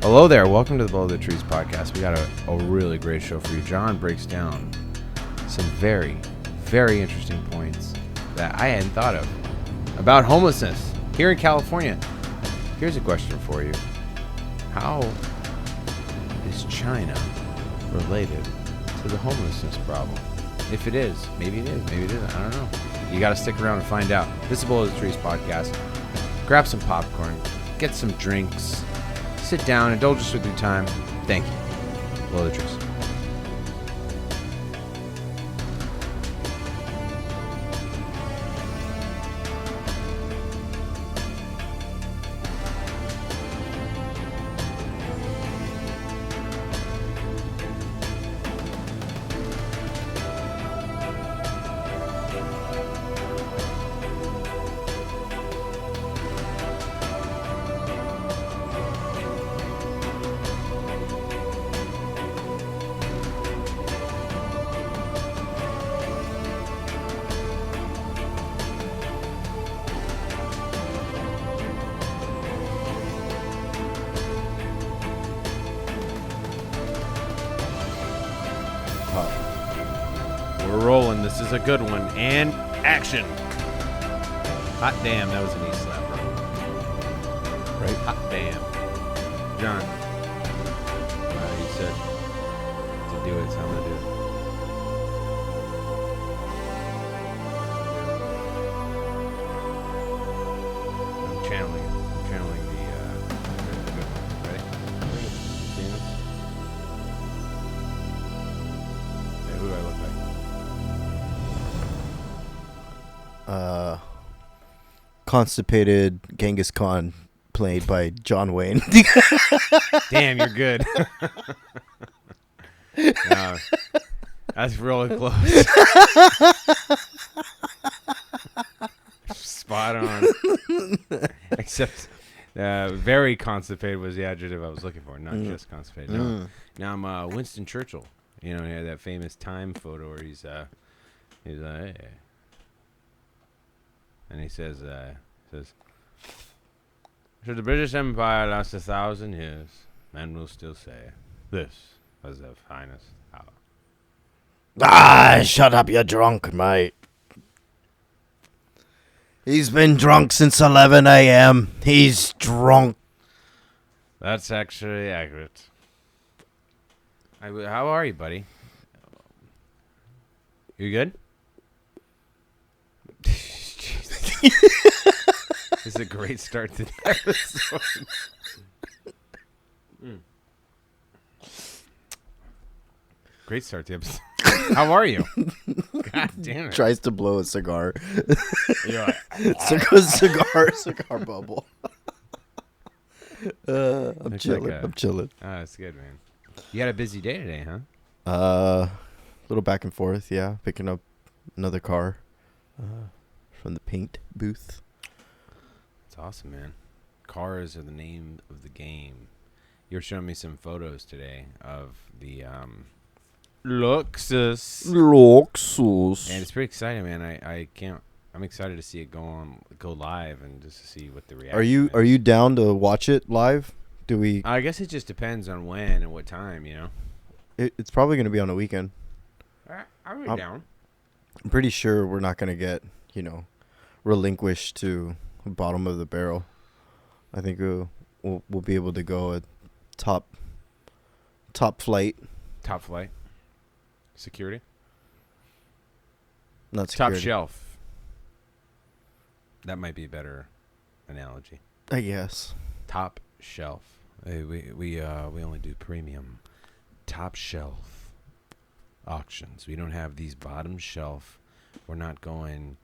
Hello there. Welcome to the Below the Trees podcast. We got a really great show for you. John breaks down some very, very interesting points that I hadn't thought of about homelessness here in California. Here's a question for you. How is China related to the homelessness problem? If it is, maybe it is, maybe it isn't. I don't know. You got to stick around and find out. This is Below the Trees podcast. Grab some popcorn, get some drinks, sit down, indulge us with your time. Thank you. Below the Trees. We're rolling. This is a good one. And action. Hot damn, that was a knee slapper. Right? Hot damn. John. You said to do it, so I'm going to do it. I'm channeling it. I'm channeling the good one. Ready? See this? Hey, who do I look like? Constipated Genghis Khan, played by John Wayne. Damn, you're good. No, that's really close. Spot on. Except very constipated was the adjective I was looking for, not just constipated. No. Now I'm Winston Churchill. You know, he had that famous Time photo where he's like, hey. And he says, should the British Empire last 1,000 years, men will still say, this was their finest hour. Ah, shut up, you're drunk, mate. He's been drunk since 11 a.m. He's drunk. That's actually accurate. How are you, buddy? You good? This is a great start to the episode. Great start to the episode. How are you? God damn it. Tries to blow a cigar. You're like, cigar bubble. I'm Looks chilling. like I'm chilling. That's good, man. You had a busy day today, huh? A little back and forth, yeah. Picking up another car from the paint booth. That's awesome, man. Cars are the name of the game. You were showing me some photos today of the Luxus. And it's pretty exciting, man. I'm excited to see it go live and just to see what the reaction is. Are you down to watch it live? Do we? I guess it just depends on when and what time, you know. It's probably going to be on a weekend. I'm down. I'm pretty sure we're not going to get, relinquished to the bottom of the barrel. I think we'll be able to go at top flight. Top flight. Security. Not security. Top shelf. That might be a better analogy. I guess. Top shelf. Hey, we only do premium. Top shelf auctions. We don't have these bottom shelf. We're not going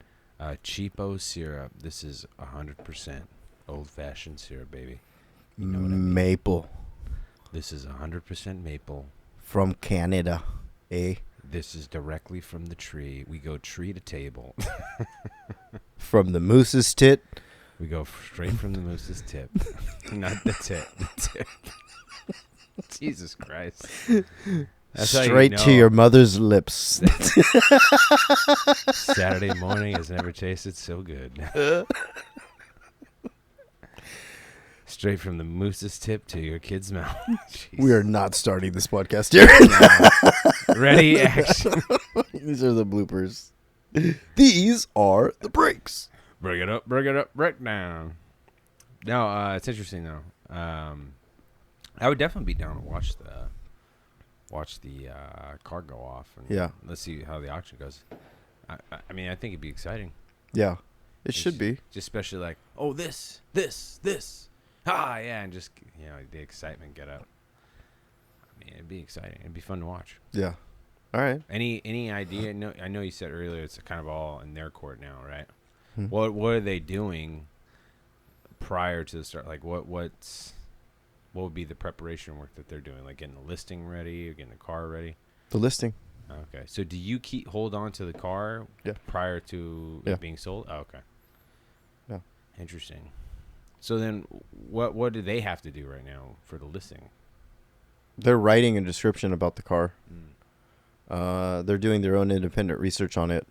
cheapo syrup. This is 100% old-fashioned syrup, baby. You know what I mean? Maple. This is 100% maple. From Canada, eh? This is directly from the tree. We go tree to table. From the moose's tit. We go straight from the moose's tip. Not the tip. The tip. Jesus Christ. That's straight to your mother's lips. Saturday morning has never tasted so good. Straight from the moose's tip to your kid's mouth. We are not starting this podcast here. Ready, action. These are the bloopers. These are the breaks. Bring it up, break down. No, it's interesting though. I would definitely be down to watch the car go off. And Yeah. Let's see how the auction goes. I mean, I think it'd be exciting. Yeah, it should be. Just especially like, oh, this. Yeah, and just, the excitement get up. I mean, it'd be exciting. It'd be fun to watch. Yeah. All right. Any idea? No, I know you said earlier it's kind of all in their court now, right? Hmm. What are they doing prior to the start? Like, what would be the preparation work that they're doing? Like getting the listing ready, or getting the car ready? The listing. Okay. So do you hold on to the car prior to it being sold? Oh, okay. Yeah. Interesting. So then what do they have to do right now for the listing? They're writing a description about the car. They're doing their own independent research on it.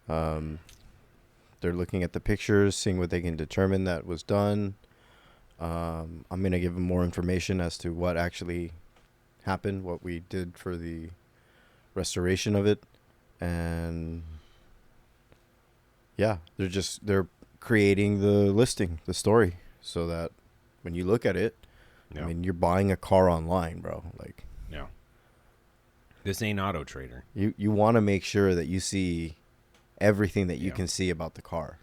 They're looking at the pictures, seeing what they can determine that was done. I'm going to give them more information as to what actually happened, what we did for the restoration of it. And yeah, they're creating the listing, the story, so that when you look at it, I mean, you're buying a car online, bro. Like, no, this ain't Auto Trader. You want to make sure that you see everything that you can see about the car.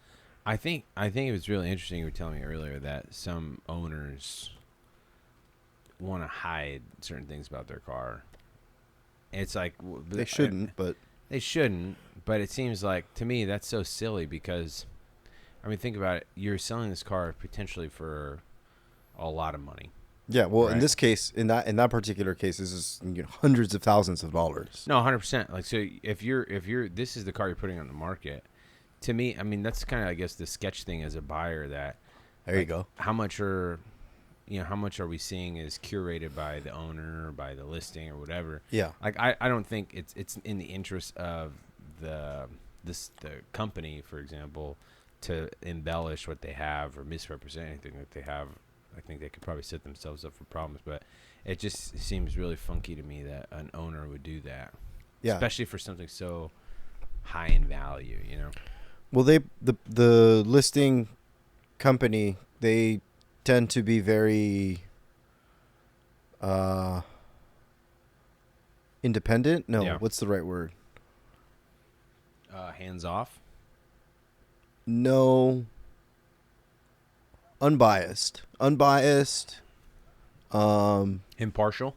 I think it was really interesting. You were telling me earlier that some owners want to hide certain things about their car. It's like they shouldn't, but it seems like to me that's so silly because, I mean, think about it. You're selling this car potentially for a lot of money. Yeah, well, right? In this case, in that particular case, this is hundreds of thousands of dollars. No, 100%. Like, so if you're this is the car you're putting on the market. To me, I mean, that's kind of, I guess, the sketch thing as a buyer. That there you go. How much are we seeing is curated by the owner, or by the listing, or whatever? Yeah. Like, I don't think it's in the interest of the company, for example, to embellish what they have or misrepresent anything that they have. I think they could probably set themselves up for problems, but it just seems really funky to me that an owner would do that. Yeah. Especially for something so high in value, Well, the listing company, they tend to be very independent. No, what's the right word? Hands off? No. Unbiased. Impartial?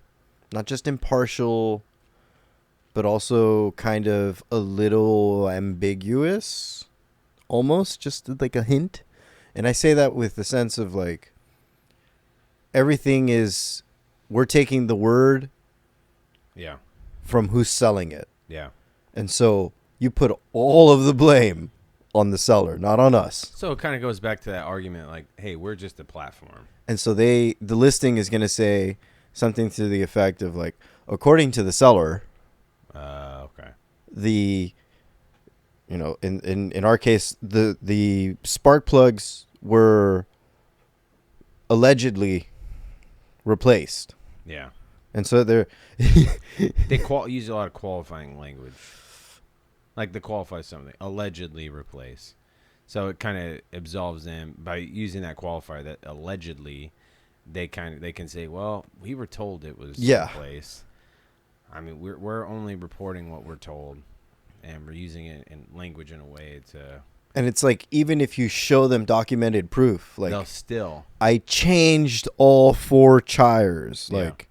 Not just impartial, but also kind of a little ambiguous. Almost just like a hint. And I say that with the sense of like everything is, we're taking the word from who's selling it. Yeah. And so you put all of the blame on the seller, not on us. So it kind of goes back to that argument like, hey, we're just a platform. And so the listing is going to say something to the effect of like, according to the seller, the in our case, the spark plugs were allegedly replaced. Yeah. And so they use a lot of qualifying language. Like to qualify something, allegedly replace. So it kind of absolves them by using that qualifier, that allegedly, they can say, well, we were told it was replaced. I mean, we're only reporting what we're told, and we're using it in language in a way to. And it's like, even if you show them documented proof, like they'll still. I changed all 4 tires, like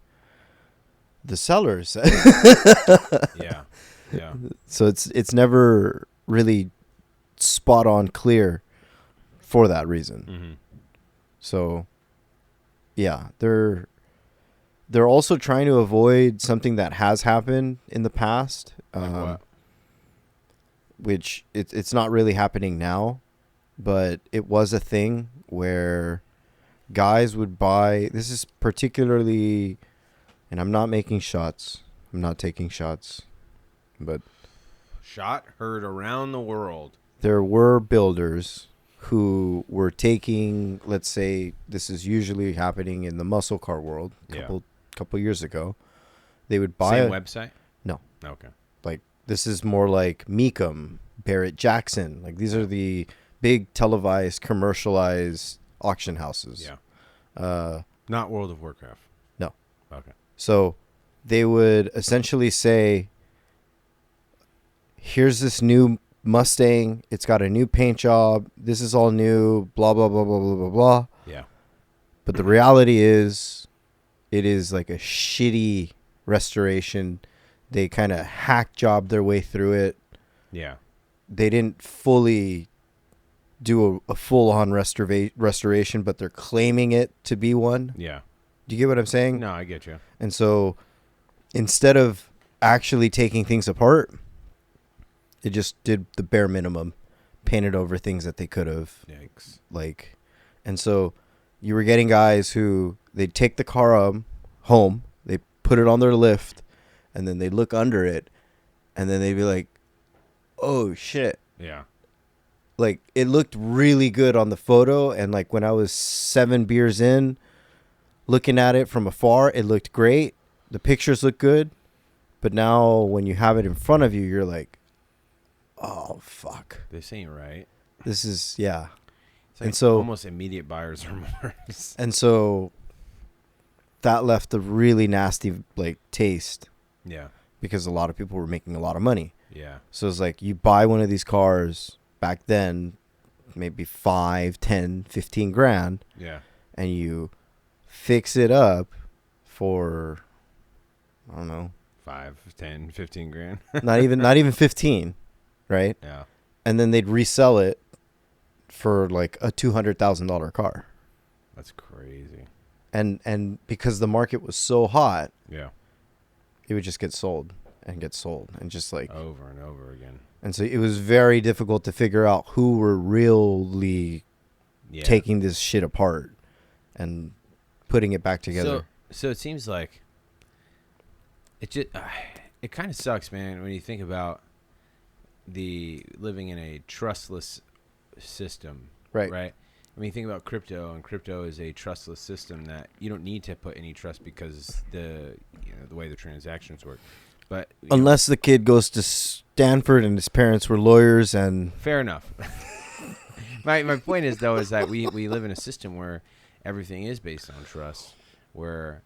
the seller said. Yeah. Yeah. So it's never really spot on clear for that reason. Mm-hmm. So yeah, they're also trying to avoid something that has happened in the past. Like what? Which it's not really happening now, but it was a thing where guys would buy. This is particularly, and I'm not making shots. I'm not taking shots. But shot heard around the world. There were builders who were taking, let's say, this is usually happening in the muscle car world. Couple years ago, they would buy Same website. No. Okay. Like this is more like Mecum, Barrett Jackson. Like these are the big televised, commercialized auction houses. Yeah. Not World of Warcraft. No. Okay. So they would essentially say, here's this new Mustang. It's got a new paint job. This is all new, blah, blah, blah, blah, blah, blah, blah. Yeah. But the reality is, it is like a shitty restoration. They kind of hack job their way through it. Yeah. They didn't fully do a full-on restoration, but they're claiming it to be one. Yeah. Do you get what I'm saying? No, I get you. And so instead of actually taking things apart, they just did the bare minimum, painted over things that they could have. Yikes. Like, and so you were getting guys who they'd take the car home, they put it on their lift, and then they'd look under it, and then they'd be like, oh shit. Yeah. Like, it looked really good on the photo, and like when I was 7 beers in, looking at it from afar, it looked great. The pictures look good, but now when you have it in front of you, you're like, oh fuck, This ain't right. this is, yeah. It's like And so almost immediate buyer's remorse. and so that left a really nasty like taste, Yeah. because a lot of people were making a lot of money. Yeah. So it's like, you buy one of these cars back then, maybe 5, 10, 15 grand, Yeah. and you fix it up for, I don't know, 5, 10, 15 grand. not even 15, right? Yeah. And then they'd resell it for like a $200,000 car. That's crazy. And because the market was so hot, Yeah. it would just get sold and just like, Over and over again. and so it was very difficult to figure out who were really Yeah. taking this shit apart and putting it back together. So it seems like it just it kind of sucks, man, when you think about the living in a trustless system, Right. Right. I mean, you think about crypto, and crypto is a trustless system that you don't need to put any trust because the way the transactions work. But Unless the kid goes to Stanford and his parents were lawyers and... Fair enough. My point is, though, is that we live in a system where everything is based on trust, where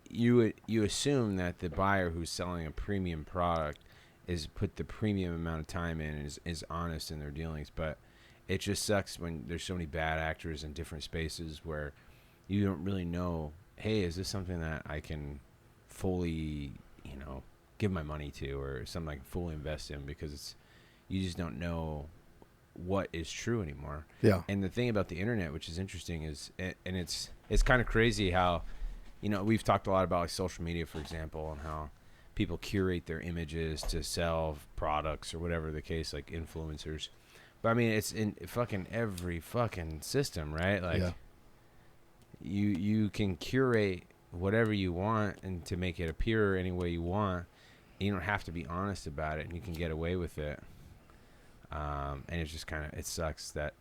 you assume that the buyer who's selling a premium product is put the premium amount of time in and is honest in their dealings. But it just sucks when there's so many bad actors in different spaces where you don't really know, hey, is this something that I can fully, give my money to, or something I can fully invest in, because you just don't know what is true anymore. Yeah. And the thing about the internet, which is interesting, is, and it's kind of crazy how, we've talked a lot about like social media, for example, and how people curate their images to sell products or whatever the case, like influencers. But I mean, it's in fucking every fucking system, right? Like, Yeah. you can curate whatever you want and to make it appear any way you want. You don't have to be honest about it, and you can get away with it. And it's just kind of, it sucks that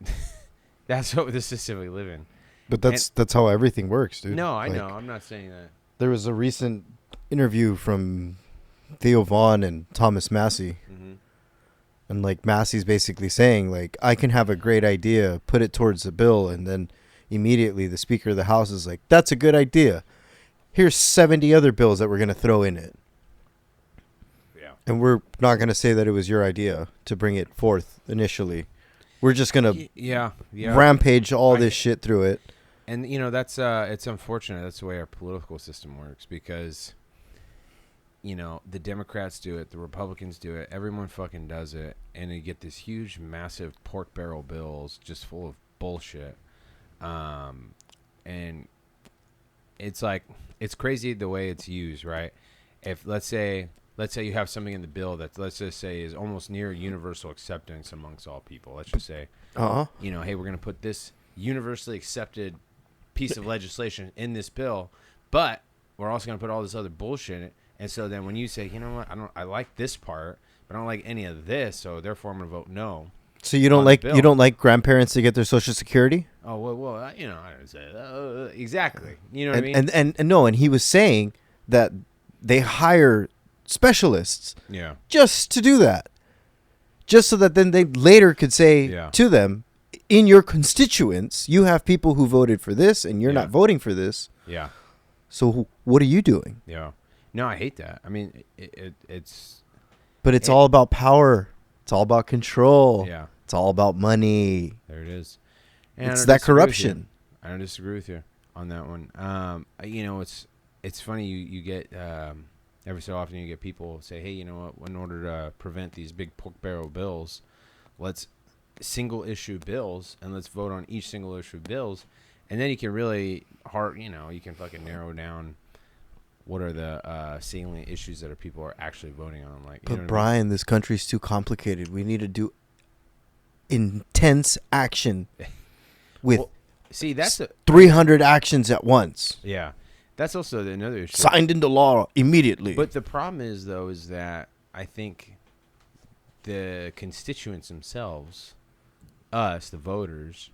that's what the system we live in. But that's how everything works, dude. No, I Like, know. I'm not saying that. There was a recent interview from Theo Vaughn and Thomas Massey. Mm-hmm. And like Massey's basically saying, like, I can have a great idea, put it towards the bill, and then immediately the Speaker of the House is like, that's a good idea. Here's 70 other bills that we're going to throw in it. Yeah. And we're not going to say that it was your idea to bring it forth initially. We're just going to Yeah. rampage all this shit through it. And, that's, it's unfortunate. That's the way our political system works, because, the Democrats do it, the Republicans do it, everyone fucking does it, and you get this huge, massive pork barrel bills just full of bullshit. And it's like, it's crazy the way it's used, right? If, let's say you have something in the bill that, let's just say, is almost near universal acceptance amongst all people. Let's just say, hey, we're going to put this universally accepted piece of legislation in this bill, but we're also going to put all this other bullshit in it. And so then when you say, you know what, I like this part, but I don't like any of this, so therefore I'm going to vote no. So you don't like grandparents to get their Social Security? Oh well, I don't say exactly. You know what I mean? And he was saying that they hire specialists, just to do that, just so that then they later could say to them, in your constituents, you have people who voted for this, and you're not voting for this. Yeah. So what are you doing? Yeah. No, I hate that. I mean, it's. But it's all about power. It's all about control. Yeah. It's all about money. There it is. And it's that corruption. I don't disagree with you on that one. It's funny you get every so often you get people say, hey, you know what? In order to prevent these big pork barrel bills, let's single issue bills and let's vote on each single issue bills, and then you can really you can fucking narrow down what are the salient issues that people are actually voting on. But Brian, this country's too complicated. We need to do intense action with that's 300 actions at once. Yeah, that's also another issue. Signed into law immediately. But the problem is that I think the constituents themselves, us, the voters,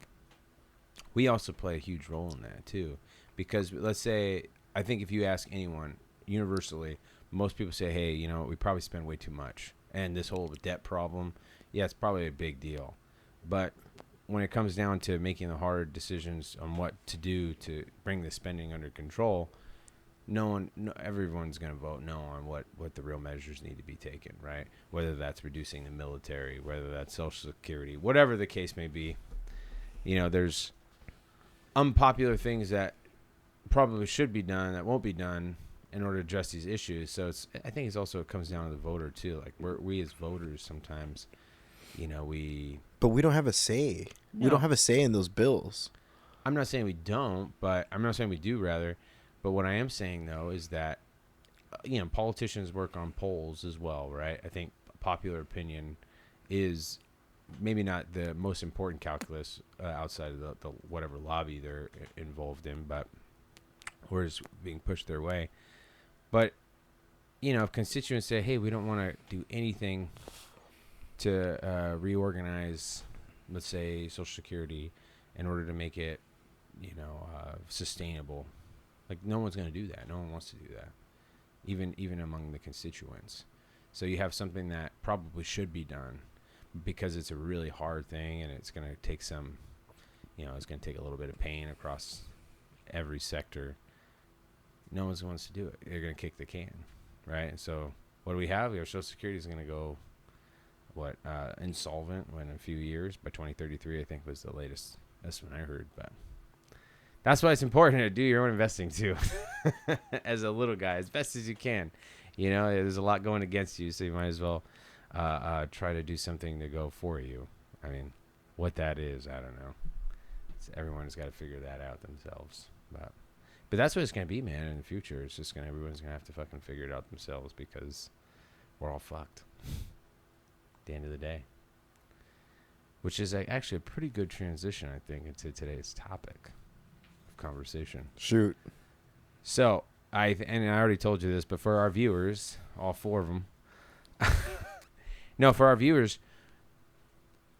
we also play a huge role in that too. Because let's say, I think if you ask anyone universally, most people say, hey, we probably spend way too much. And this whole debt problem, it's probably a big deal. But when it comes down to making the hard decisions on what to do to bring the spending under control, everyone's going to vote no on what the real measures need to be taken, right? Whether that's reducing the military, whether that's Social Security, whatever the case may be. There's unpopular things that probably should be done that won't be done in order to address these issues. So I think it comes down to the voter too. Like we as voters sometimes, But we don't have a say. No. We don't have a say in those bills. I'm not saying we don't, but I'm not saying we do, rather. But what I am saying, though, is that, politicians work on polls as well, right? I think popular opinion is maybe not the most important calculus outside of the whatever lobby they're involved in, but or is being pushed their way. But, if constituents say, hey, we don't want to do anything to reorganize, let's say, Social Security in order to make it, sustainable. Like, no one's going to do that. No one wants to do that, even among the constituents. So you have something that probably should be done because it's a really hard thing, and it's going to take it's going to take a little bit of pain across every sector. No one wants to do it. They're going to kick the can, right? And so what do we have? Our Social Security is going to go insolvent in a few years. By 2033, I think was the latest estimate I heard. But that's why it's important to do your own investing too, as a little guy, as best as you can. There's a lot going against you, so you might as well try to do something to go for you. I mean, what that is, I don't know. Everyone's got to figure that out themselves. But that's what it's going to be, man, in the future. It's just everyone's going to have to fucking figure it out themselves because we're all fucked at the end of the day. Which is actually a pretty good transition, I think, into today's topic of conversation. Shoot. So, I already told you this, but for our viewers, all four of them. No, for our viewers,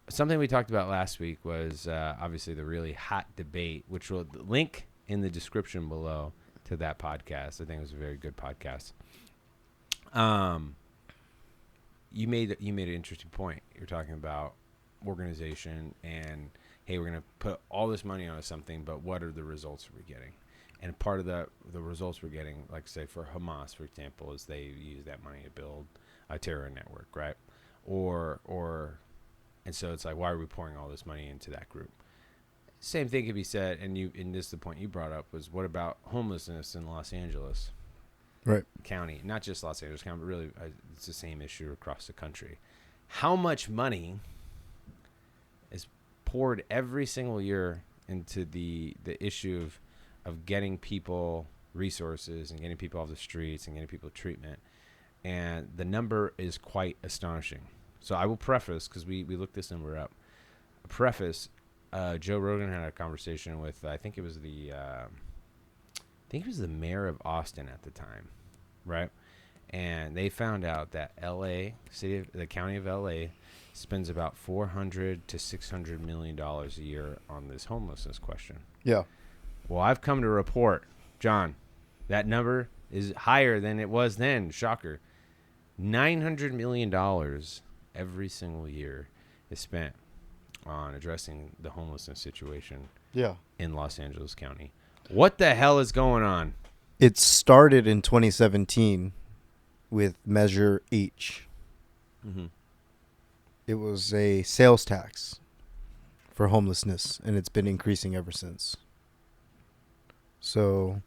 something we talked about last week was obviously the really hot debate, which will link in the description below to that podcast. I think it was a very good podcast. You made an interesting point. You're talking about organization and, hey, we're going to put all this money on something, but what are the results we're getting? And part of the results we're getting, like say for Hamas, for example, is they use that money to build a terror network, right? And so it's like, why are we pouring all this money into that group? Same thing could be said, and this is the point you brought up, was what about homelessness in Los Angeles County? Not just Los Angeles County, but really it's the same issue across the country. How much money is poured every single year into the issue of getting people resources and getting people off the streets and getting people treatment? And the number is quite astonishing. So I will preface, because we looked this number up, Joe Rogan had a conversation with, I think it was the mayor of Austin at the time, right? and they found out that the county of L.A. spends about $400 to $600 million a year on this homelessness question. Yeah. Well, I've come to report, John, that number is higher than it was then. Shocker. $900 million every single year is spent on addressing the homelessness situation in Los Angeles County. What the hell is going on? It started in 2017 with Measure H. Mm-hmm. It was a sales tax for homelessness, and it's been increasing ever since. So,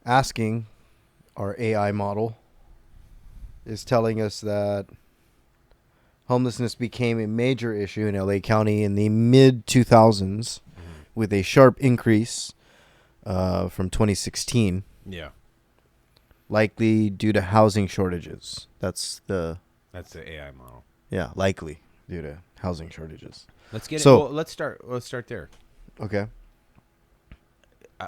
asking our AI model is telling us that homelessness became a major issue in LA County in the mid-2000s with a sharp increase from 2016. Yeah. Likely due to housing shortages. That's the AI model. Yeah, likely due to housing shortages. Let's get So, let's start there. Okay.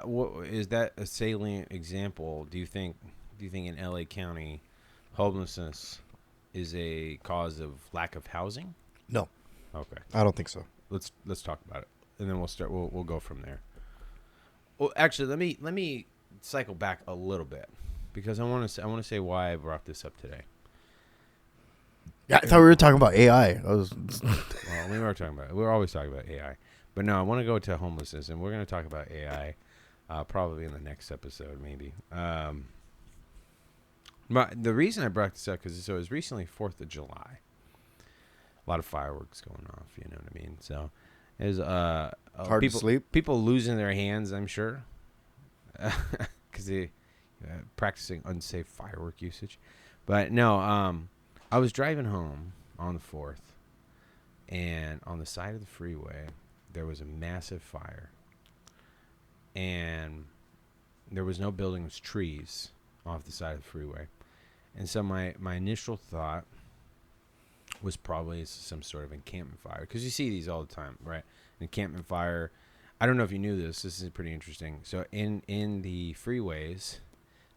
What is that a salient example? Do you think in LA County homelessness is a cause of lack of housing? No. Okay. I don't think so. Let's talk about it, and then we'll go from there. Well, actually, let me cycle back a little bit because I want to say why I brought this up today. Yeah, I thought we were talking about AI. Well, we were talking about it. We're always talking about AI, but no, I want to go to homelessness, and we're going to talk about AI probably in the next episode, maybe. But the reason I brought this up because it was recently 4th of July. A lot of fireworks going off, you know what I mean? So there's hard to sleep. People losing their hands, I'm sure, because they practicing unsafe firework usage. But no, I was driving home on the 4th, and on the side of the freeway there was a massive fire, and there was no building, it was trees off the side of the freeway. And so my initial thought was probably some sort of encampment fire, because you see these all the time, right? Encampment fire. I don't know if you knew this. This is pretty interesting. So in the freeways,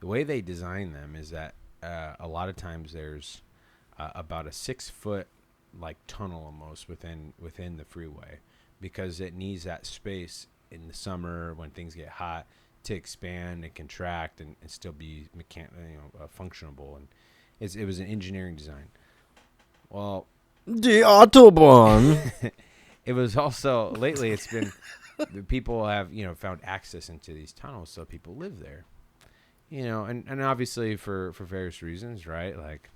the way they design them is that a lot of times there's about a 6-foot like tunnel almost within the freeway, because it needs that space in the summer when things get hot to expand and contract and still be functionable. And it was an engineering design. Well, the Autobahn. It was also lately. It's been people have found access into these tunnels, so people live there. And obviously for various reasons, right? Like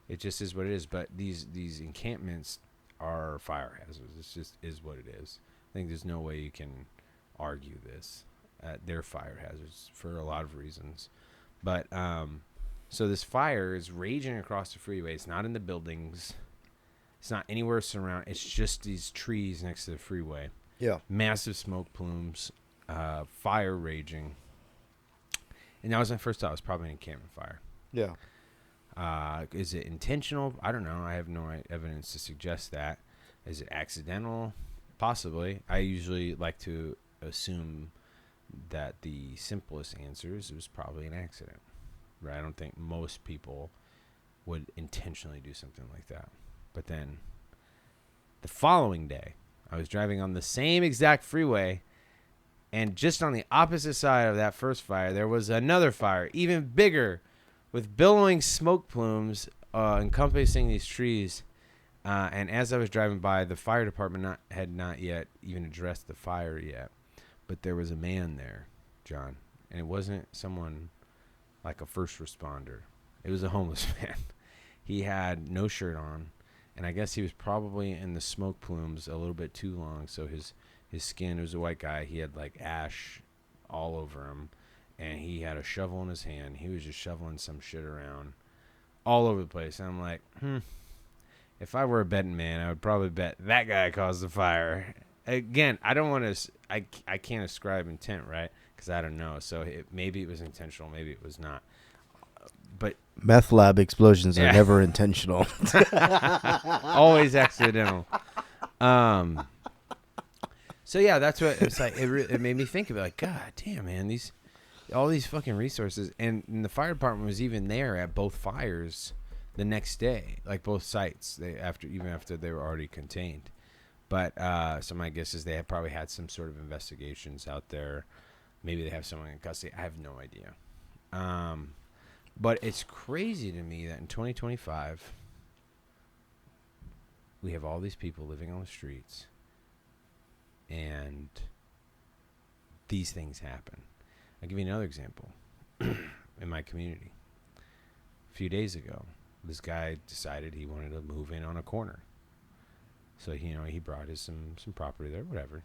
it just is what it is. But these encampments are fire hazards. It just is what it is. I think there's no way you can argue this. They're fire hazards for a lot of reasons. But so this fire is raging across the freeway. It's not in the buildings. It's not anywhere surrounded. It's just these trees next to the freeway. Yeah. Massive smoke plumes, fire raging. And that was my first thought. It was probably an encampment fire. Yeah. Is it intentional? I don't know. I have no evidence to suggest that. Is it accidental? Possibly. I usually like to assume that the simplest answer is it was probably an accident, right? I don't think most people would intentionally do something like that. But then the following day, I was driving on the same exact freeway, and just on the opposite side of that first fire, there was another fire, even bigger, with billowing smoke plumes encompassing these trees. And as I was driving by, the fire department had not yet even addressed the fire yet. But there was a man there, John, and it wasn't someone like a first responder. It was a homeless man. He had no shirt on, and I guess he was probably in the smoke plumes a little bit too long, so his skin, it was a white guy, he had like ash all over him, and he had a shovel in his hand. He was just shoveling some shit around all over the place. And I'm like, if I were a betting man, I would probably bet that guy caused the fire. Again, I don't want to. I can't ascribe intent, right? Because I don't know. So maybe it was intentional, maybe it was not. But meth lab explosions are never intentional. Always accidental. So yeah, that's what it's like. It made me think of it. Like, God damn, man, these all these fucking resources, and the fire department was even there at both fires the next day, like both sites. Even after they were already contained. But so my guess is they probably had some sort of investigations out there. Maybe they have someone in custody. I have no idea. But it's crazy to me that in 2025 we have all these people living on the streets, and these things happen. I'll give you another example. In my community, a few days ago, this guy decided he wanted to move in on a corner. So he brought his some property there, whatever.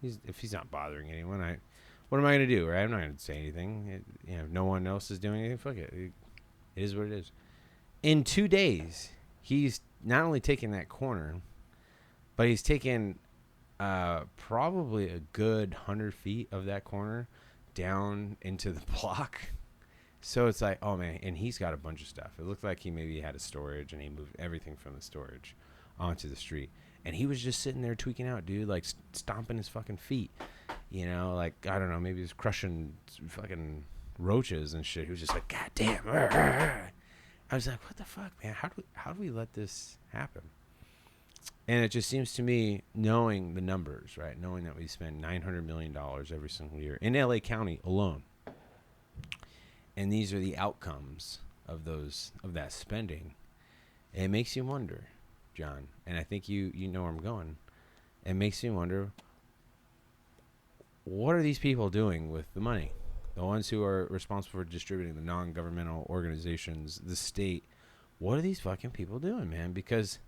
If he's not bothering anyone, what am I going to do, right? I'm not going to say anything. No one else is doing anything. Fuck it. It is what it is. In 2 days, he's not only taken that corner, but he's taken probably a good 100 feet of that corner down into the block. So it's like, oh man, and he's got a bunch of stuff. It looked like he maybe had a storage, and he moved everything from the storage onto the street. And he was just sitting there tweaking out, dude, like stomping his fucking feet. Like, I don't know, maybe he was crushing fucking roaches and shit. He was just like, God damn. I was like, what the fuck, man? How do we let this happen? And it just seems to me, knowing the numbers, right, knowing that we spend $900 million every single year in LA County alone, and these are the outcomes of that spending, it makes you wonder, John, and I think you know where I'm going. It makes me wonder, what are these people doing with the money? The ones who are responsible for distributing, the non-governmental organizations, the state. What are these fucking people doing, man? Because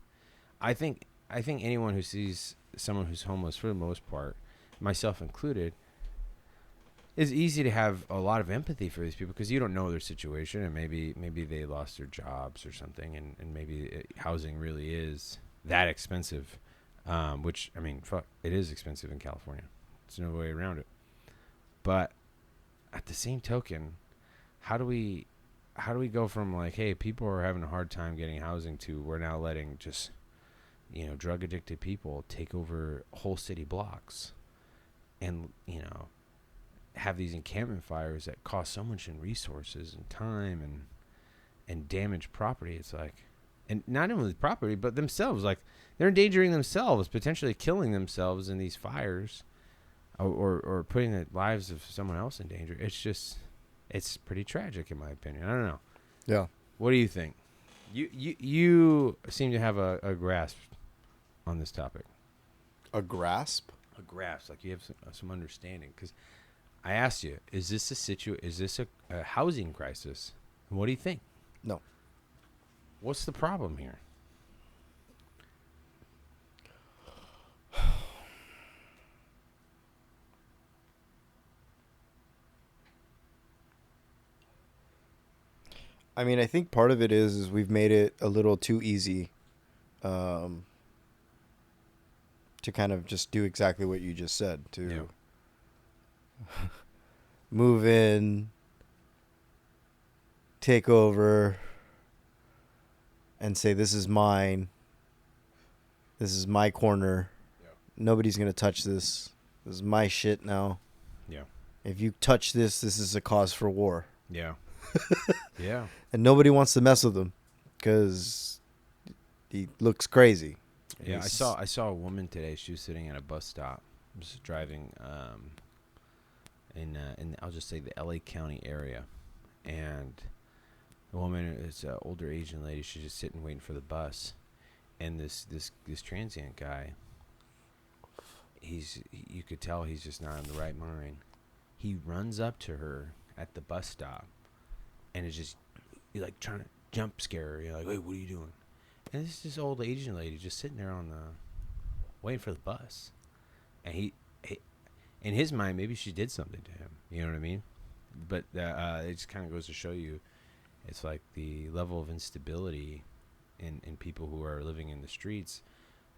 I think anyone who sees someone who's homeless, for the most part, myself included, it's easy to have a lot of empathy for these people because you don't know their situation, and maybe they lost their jobs or something, and maybe housing really is that expensive, which, I mean, fuck, it is expensive in California. There's no way around it. But at the same token, how do we go from like, hey, people are having a hard time getting housing, to we're now letting just drug addicted people take over whole city blocks, and have these encampment fires that cost so much in resources and time and damage property. It's like, and not only property, but themselves. Like, they're endangering themselves, potentially killing themselves in these fires, or putting the lives of someone else in danger. It's pretty tragic, in my opinion. I don't know. Yeah. What do you think? You seem to have a grasp on this topic. A grasp? A grasp, like you have some understanding. Because I asked you, is this a housing crisis? And what do you think? No. What's the problem here? I mean, I think part of it is we've made it a little too easy to kind of just do exactly what you just said, to move in, take over, and say, this is mine. This is my corner. Yeah. Nobody's going to touch this. This is my shit now. Yeah. If you touch this, this is a cause for war. Yeah. Yeah. And nobody wants to mess with him because he looks crazy. Yeah, I saw a woman today. She was sitting at a bus stop, just driving in I'll just say the LA County area, and the woman is an older Asian lady. She's just sitting waiting for the bus, and this transient guy, you could tell he's just not in the right mind. He runs up to her at the bus stop, and is just like trying to jump scare her. You're like, wait, what are you doing? And this old Asian lady just sitting there waiting for the bus, and he in his mind, maybe she did something to him. You know what I mean? But it just kind of goes to show you, it's like the level of instability in people who are living in the streets.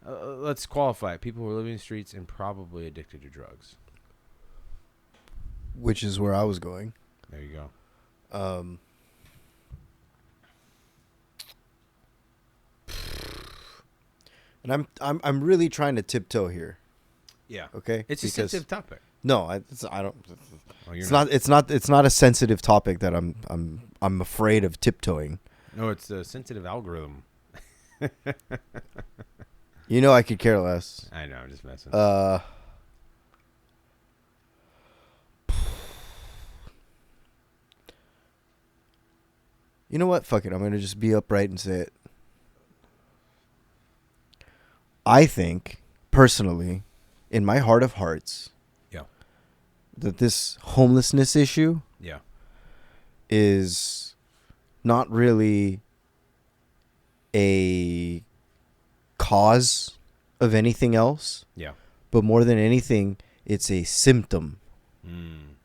Let's qualify it. People who are living in the streets and probably addicted to drugs. Which is where I was going. There you go. And I'm really trying to tiptoe here. Yeah. Okay, It's a sensitive topic. No, I don't. Oh, It's not. It's not a sensitive topic that I'm afraid of tiptoeing. No, it's a sensitive algorithm. You know, I could care less. I know, I'm just messing. You know what? Fuck it. I'm gonna just be upright and say it. I think, personally, in my heart of hearts, Yeah. that this homelessness issue Yeah. is not really a cause of anything else, Yeah. but more than anything, it's a symptom. And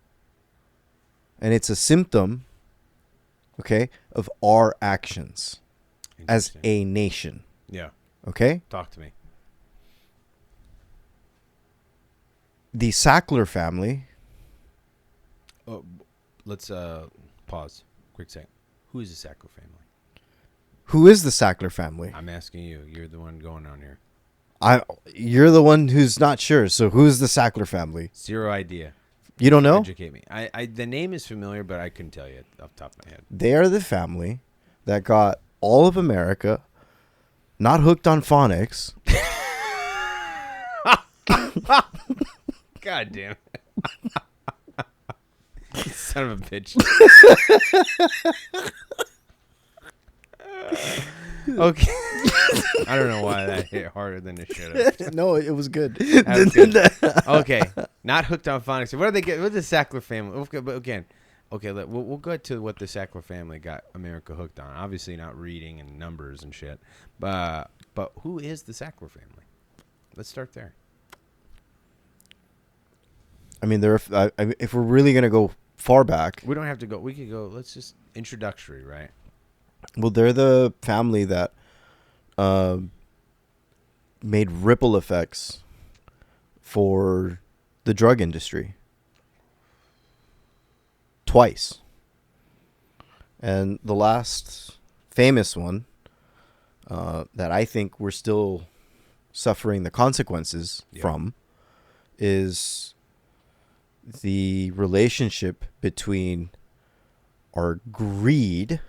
it's a symptom, okay, of our actions as a nation. Yeah. Okay? Talk to me. The Sackler family. Oh, let's pause. Quick sec. Who is the Sackler family? Who is the Sackler family? I'm asking you. You're the one going on here. You're the one who's not sure. So who's the Sackler family? Zero idea. You don't know? Educate me. The name is familiar, but I couldn't tell you off the top of my head. They are the family that got all of America not hooked on phonics. God damn it. Son of a bitch. Okay. I don't know why that hit harder than it should have. No, it was good. Okay. Not hooked on phonics. What do they get? What's the Sackler family? Okay, but again, we'll go to what the Sackler family got America hooked on. Obviously not reading and numbers and shit. But who is the Sackler family? Let's start there. I mean, if we're really going to go far back. We don't have to go. We could go. Let's just introductory, right? Well, they're the family that made ripple effects for the drug industry twice. And the last famous one that I think we're still suffering the consequences from is the relationship between our greed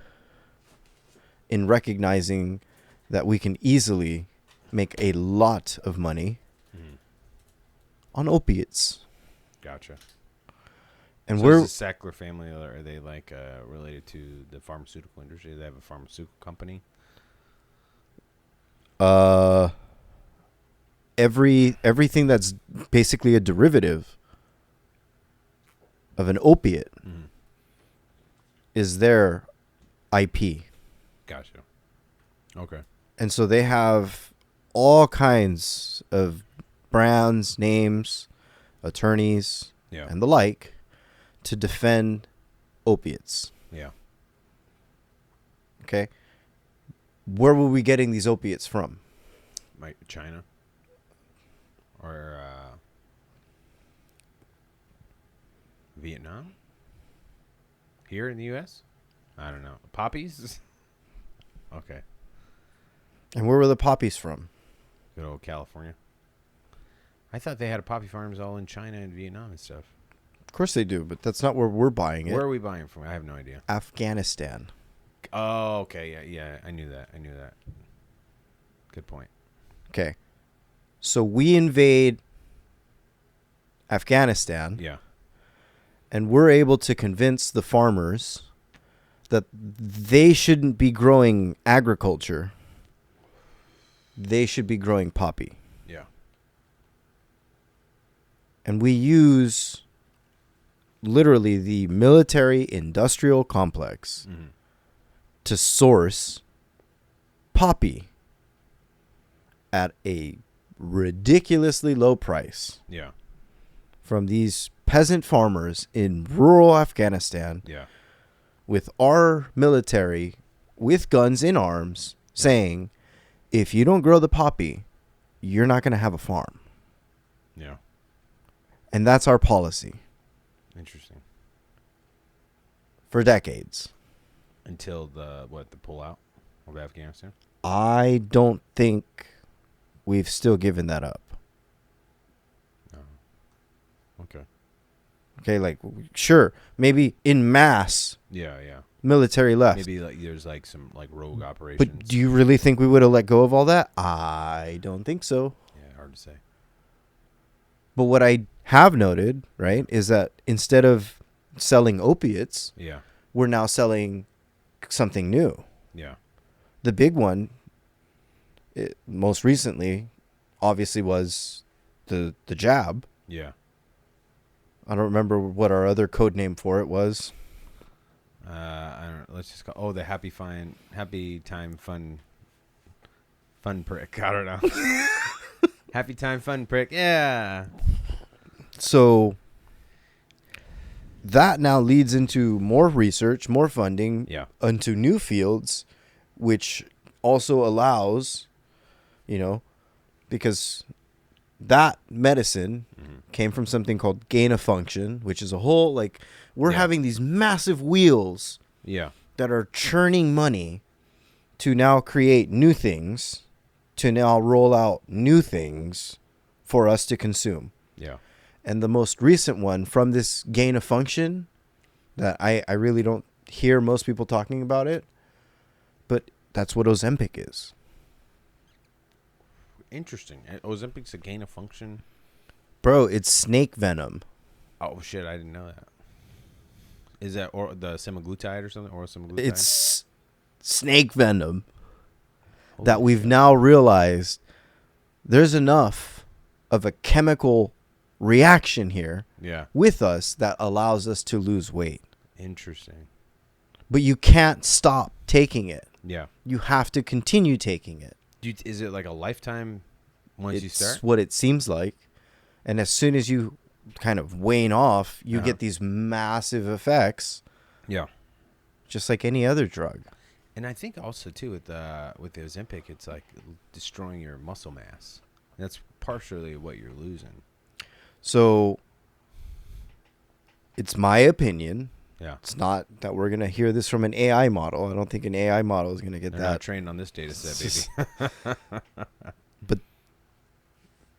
in recognizing that we can easily make a lot of money on opiates. Gotcha. And so we're is the Sackler family, are they like related to the pharmaceutical industry? Do they have a pharmaceutical company? Everything that's basically a derivative of an opiate is their IP. Gotcha. Okay. And so they have all kinds of brands, names, attorneys, and the like to defend opiates. Yeah. Okay. Where were we getting these opiates from? China? Or Vietnam? Here in the U.S.? I don't know. Poppies? Okay. And where were the poppies from? Good old California. I thought they had poppy farms all in China and Vietnam and stuff. Of course they do, but that's not where we're buying it. Where are we buying from? I have no idea. Afghanistan. Oh, okay. Yeah. I knew that. Good point. Okay. So we invade Afghanistan. Yeah. And we're able to convince the farmers that they shouldn't be growing agriculture. They should be growing poppy. Yeah. And we use literally the military industrial complex to source poppy at a ridiculously low price. Yeah. From these peasant farmers in rural Afghanistan. Yeah. With our military with guns in arms saying, if you don't grow the poppy, you're not going to have a farm. Yeah. And that's our policy. Interesting. For decades. Until the pullout of Afghanistan? I don't think we've still given that up. Okay. Okay, like, sure, maybe in mass, Yeah. military left. Maybe like there's like some like rogue operations. But do you really think we would have let go of all that? I don't think so. Yeah, hard to say. But what I have noted, right, is that instead of selling opiates, Yeah. we're now selling something new. Yeah. The big one, most recently, obviously was the jab. Yeah. I don't remember what our other code name for it was. I don't know. Let's just call the happy time fun prick. I don't know. Happy time fun prick. Yeah. So that now leads into more research, more funding, Yeah. into new fields, which also allows, because that medicine came from something called gain of function, which is a whole, like, we're having these massive wheels that are churning money to now create new things, to now roll out new things for us to consume. Yeah. And the most recent one from this gain of function that I really don't hear most people talking about it, but that's what Ozempic is. Interesting. Ozempic's a gain of function. Bro, it's snake venom. Oh shit! I didn't know that. Is that or the semaglutide or something? Or semaglutide? It's snake venom. Holy That we've shit. now realized there's enough of a chemical reaction here with us that allows us to lose weight. Interesting. But you can't stop taking it. Yeah. You have to continue taking it. Is it like a lifetime once you start? It's what it seems like. And as soon as you kind of wane off, you get these massive effects. Yeah. Just like any other drug. And I think also too with the Ozempic, it's like destroying your muscle mass. That's partially what you're losing. So it's my opinion. Yeah. It's not that we're going to hear this from an AI model. I don't think an AI model is going to get They're that. not trained on this data set, baby. But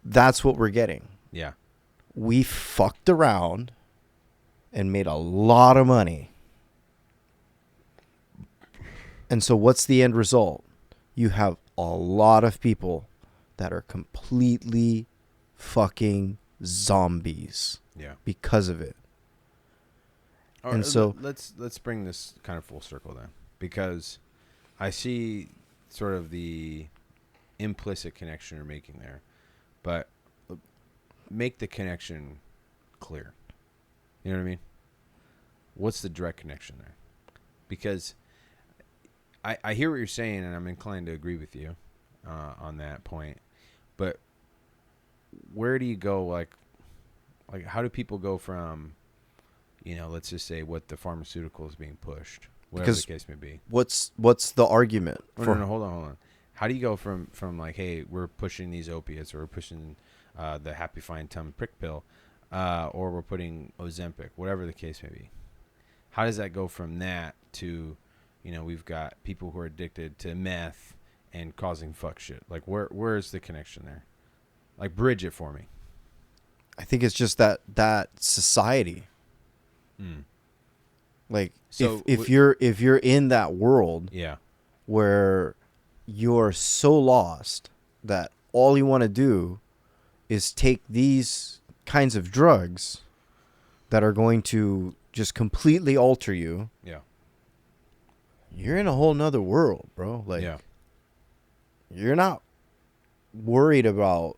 that's what we're getting. Yeah. We fucked around and made a lot of money. And so what's the end result? You have a lot of people that are completely fucking zombies because of it. All and right, so let's bring this kind of full circle then, because I see sort of the implicit connection you're making there, but make the connection clear. You know what I mean? What's the direct connection there? Because I hear what you're saying, and I'm inclined to agree with you on that point. But where do you go? Like how do people go from, let's just say what the pharmaceutical is being pushed, whatever the case may be. What's the argument? No, hold on. How do you go from like, hey, we're pushing these opiates, or we're pushing the Happy Fine Tum prick pill, or we're putting Ozempic, whatever the case may be. How does that go from that to, we've got people who are addicted to meth and causing fuck shit? Like, where's the connection there? Like, bridge it for me. I think it's just that society. Like, so if you're in that world, where you're so lost that all you want to do is take these kinds of drugs that are going to just completely alter you. You're in a whole nother world, bro. Like, you're not worried about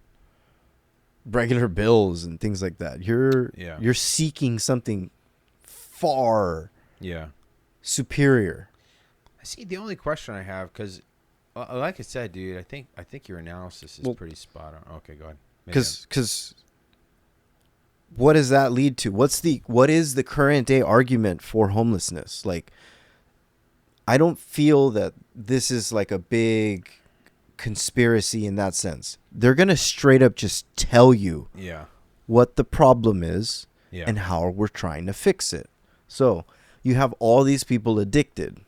regular bills and things like that. You're seeking something far superior. I see. The only question I have, because like I said, dude, I think your analysis is pretty spot on. Okay, go ahead. Because what does that lead to? What is the current day argument for homelessness? Like, I don't feel that this is like a big conspiracy in that sense. They're going to straight up just tell you what the problem is and how we're trying to fix it. So you have all these people addicted.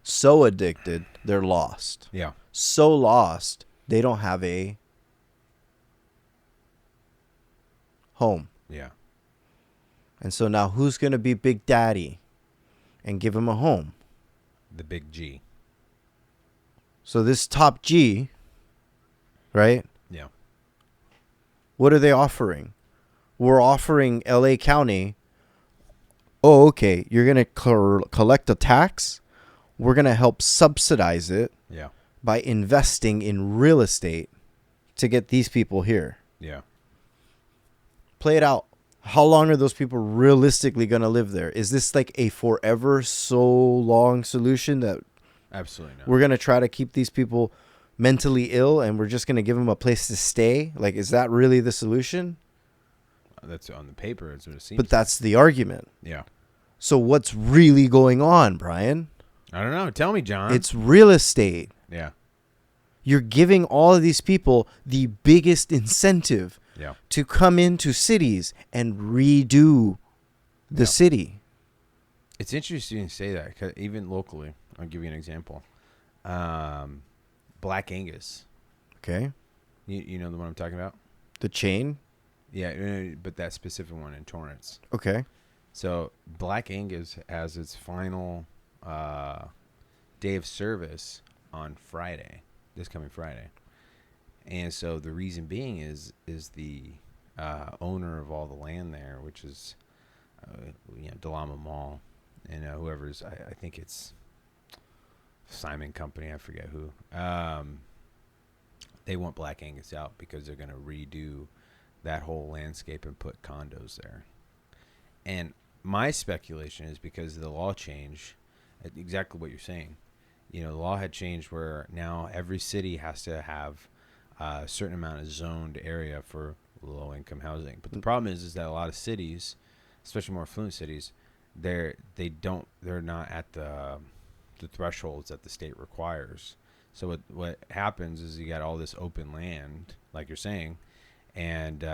So addicted, they're lost. So lost, they don't have a home. Yeah. And so now who's going to be Big Daddy and give him a home? The big G. So this top G, right? Yeah. What are they offering? We're offering LA County, oh, okay, you're going to collect a tax. We're going to help subsidize it Yeah. by investing in real estate to get these people here. Yeah. Play it out. How long are those people realistically going to live there? Is this like a forever so long solution that Absolutely not. we're going to try to keep these people mentally ill and we're just going to give them a place to stay? Like, is that really the solution? That's on the paper. That's what it seems. But that's the argument. Yeah. So what's really going on, Brian? I don't know. Tell me, John. It's real estate. Yeah. You're giving all of these people the biggest incentive Yeah. to come into cities and redo the city. It's interesting to say that, 'cause even locally, I'll give you an example. Black Angus. Okay. You know the one I'm talking about? The chain. Yeah, but that specific one in Torrance. Okay. So Black Angus has its final day of service on Friday, this coming Friday. And so the reason being is the owner of all the land there, which is Delama Mall, and whoever's I think it's Simon Company, I forget who. They want Black Angus out because they're going to redo that whole landscape and put condos there. And my speculation is because of the law change, exactly what you're saying. The law had changed where now every city has to have a certain amount of zoned area for low-income housing. But the problem is that a lot of cities, especially more affluent cities, they're not at the thresholds that the state requires. So what happens is you got all this open land, like you're saying, and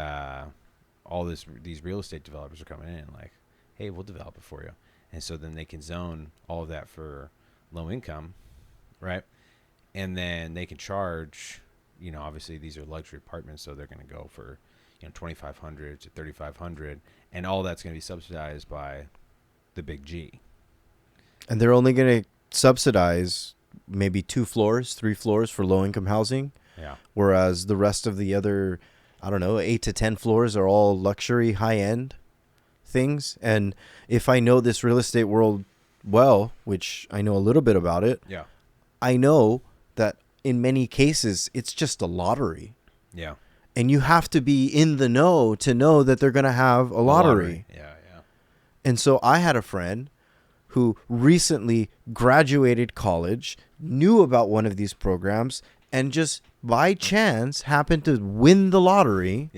all these real estate developers are coming in like, hey, we'll develop it for you. And so then they can zone all of that for low income, right? And then they can charge, obviously these are luxury apartments, so they're going to go for, $2,500 to $3,500, and all that's going to be subsidized by the big G. And they're only going to subsidize maybe 2 floors, 3 floors for low-income housing. Yeah. Whereas the rest of the other, 8 to 10 floors are all luxury, high-end things. And if I know this real estate world well, which I know a little bit about it, yeah, I know that in many cases it's just a lottery. Yeah. And you have to be in the know to know that they're going to have a lottery. Yeah, yeah. And so I had a friend who recently graduated college, knew about one of these programs, and just by chance happened to win the lottery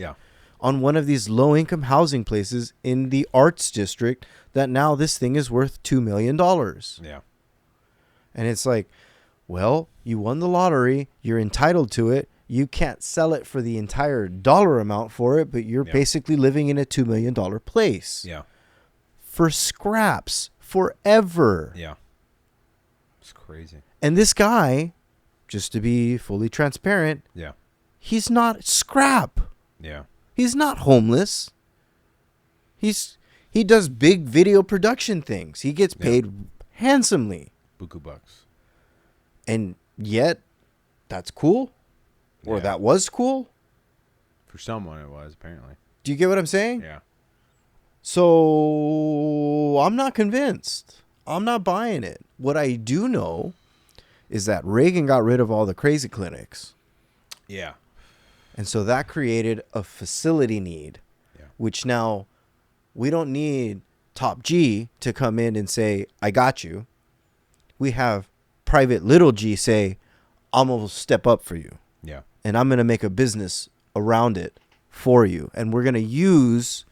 on one of these low-income housing places in the arts district that now this thing is worth $2 million. Yeah. And it's like, well, you won the lottery. You're entitled to it. You can't sell it for the entire dollar amount for it, but you're basically living in a $2 million place. Yeah. For scraps. Forever. Yeah. It's crazy. And this guy, just to be fully transparent, he's not scrap. Yeah. He's not homeless. He does big video production things. He gets paid handsomely. Buku bucks. And yet, that's cool. Or that was cool. For someone it was, apparently. Do you get what I'm saying? Yeah. So I'm not convinced. I'm not buying it. What I do know is that Reagan got rid of all the crazy clinics. Yeah. And so that created a facility need, which now we don't need Top G to come in and say, I got you. We have Private Little G say, I'm going to step up for you. Yeah. And I'm going to make a business around it for you. And we're going to use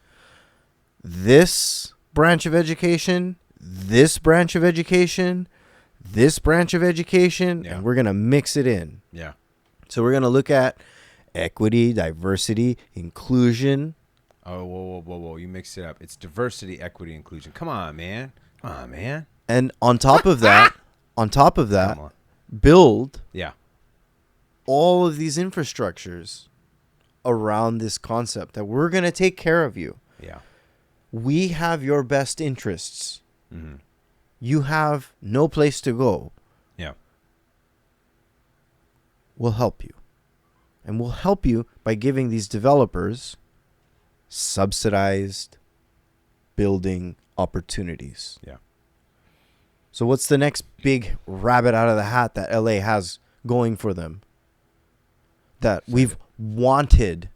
this branch of education, this branch of education, this branch of education, and we're going to mix it in. Yeah. So we're going to look at equity, diversity, inclusion. Oh, whoa. You mixed it up. It's diversity, equity, inclusion. Come on, man. And on top of that, build Yeah. all of these infrastructures around this concept that we're going to take care of you. Yeah. We have your best interests. Mm-hmm. You have no place to go. Yeah. We'll help you. And we'll help you by giving these developers subsidized building opportunities. Yeah. So what's the next big rabbit out of the hat that LA has going for them? That we've wanted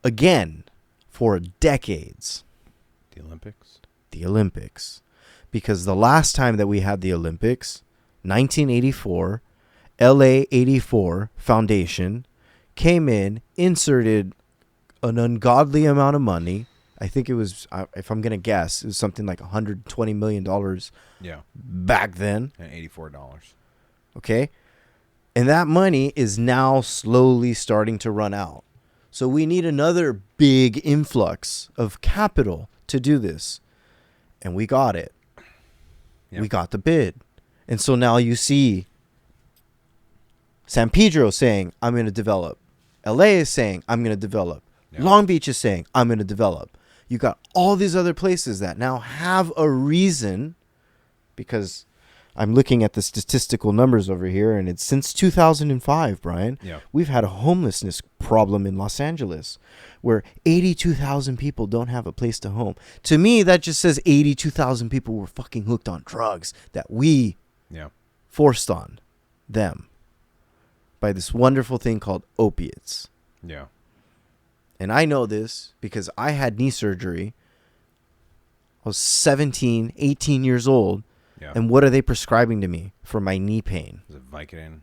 again for decades. The Olympics. The Olympics. Because the last time that we had the Olympics, 1984, LA 84 Foundation came in, inserted an ungodly amount of money. I think it was, if I'm going to guess, it was something like $120 million back then. And $84. Okay. And that money is now slowly starting to run out. So we need another big influx of capital to do this. And we got it. Yep. We got the bid. And so now you see San Pedro saying, I'm going to develop. LA is saying, I'm going to develop. Yep. Long Beach is saying, I'm going to develop. You got all these other places that now have a reason, because I'm looking at the statistical numbers over here, and it's since 2005, Brian, we've had a homelessness problem in Los Angeles where 82,000 people don't have a place to home. To me, that just says 82,000 people were fucking hooked on drugs that we forced on them by this wonderful thing called opiates. Yeah. And I know this because I had knee surgery. I was 17, 18 years old. Yeah. And what are they prescribing to me for my knee pain? Is it Vicodin?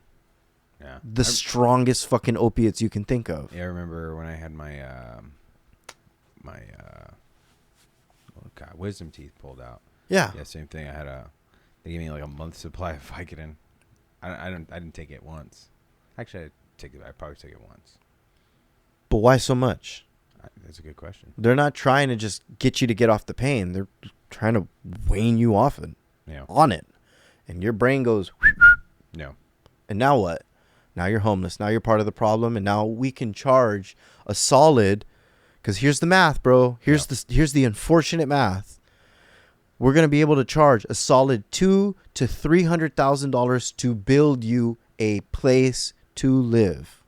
Yeah. The strongest fucking opiates you can think of. Yeah, I remember when I had my wisdom teeth pulled out. Yeah. Yeah, same thing. They gave me like a month's supply of Vicodin. I didn't take it once. Actually, I probably took it once. But why so much? That's a good question. They're not trying to just get you to get off the pain. They're trying to wane you off it. Yeah. On it. And your brain goes, no. And now what? Now you're homeless. Now you're part of the problem. And now we can charge a solid, because here's the math, bro. Here's the unfortunate math. We're going to be able to charge a solid $200,000 to $300,000 to build you a place to live.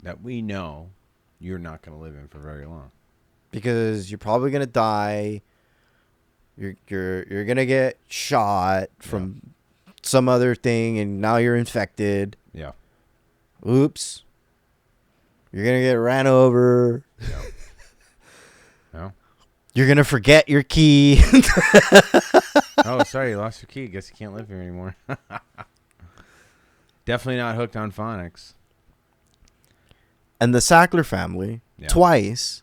That we know you're not going to live in for very long. Because you're probably going to die. You're going to get shot from some other thing, and now you're infected. Yeah. Oops. You're going to get ran over. Yeah. No. You're going to forget your key. Oh, sorry, you lost your key. Guess you can't live here anymore. Definitely not hooked on phonics. And the Sackler family twice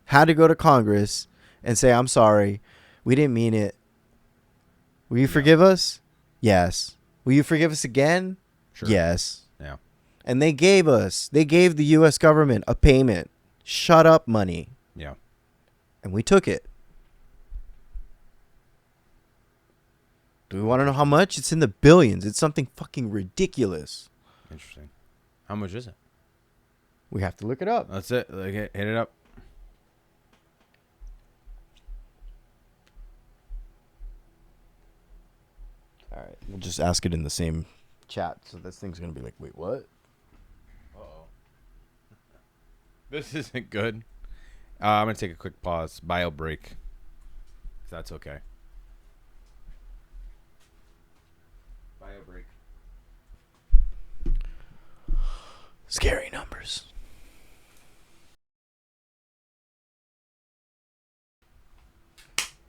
had to go to Congress and say, I'm sorry. We didn't mean it. Will you forgive us? Yes. Will you forgive us again? Sure. Yes. Yeah. And they gave the U.S. government a payment. Shut up money. Yeah. And we took it. Do we want to know how much? It's in the billions. It's something fucking ridiculous. Interesting. How much is it? We have to look it up. That's it. Hit it up. All right. We'll just ask it in the same chat. So this thing's going to be like, wait, what? Uh-oh. This isn't good. I'm going to take a quick pause. Bio break. If that's okay. Bio break. Scary numbers.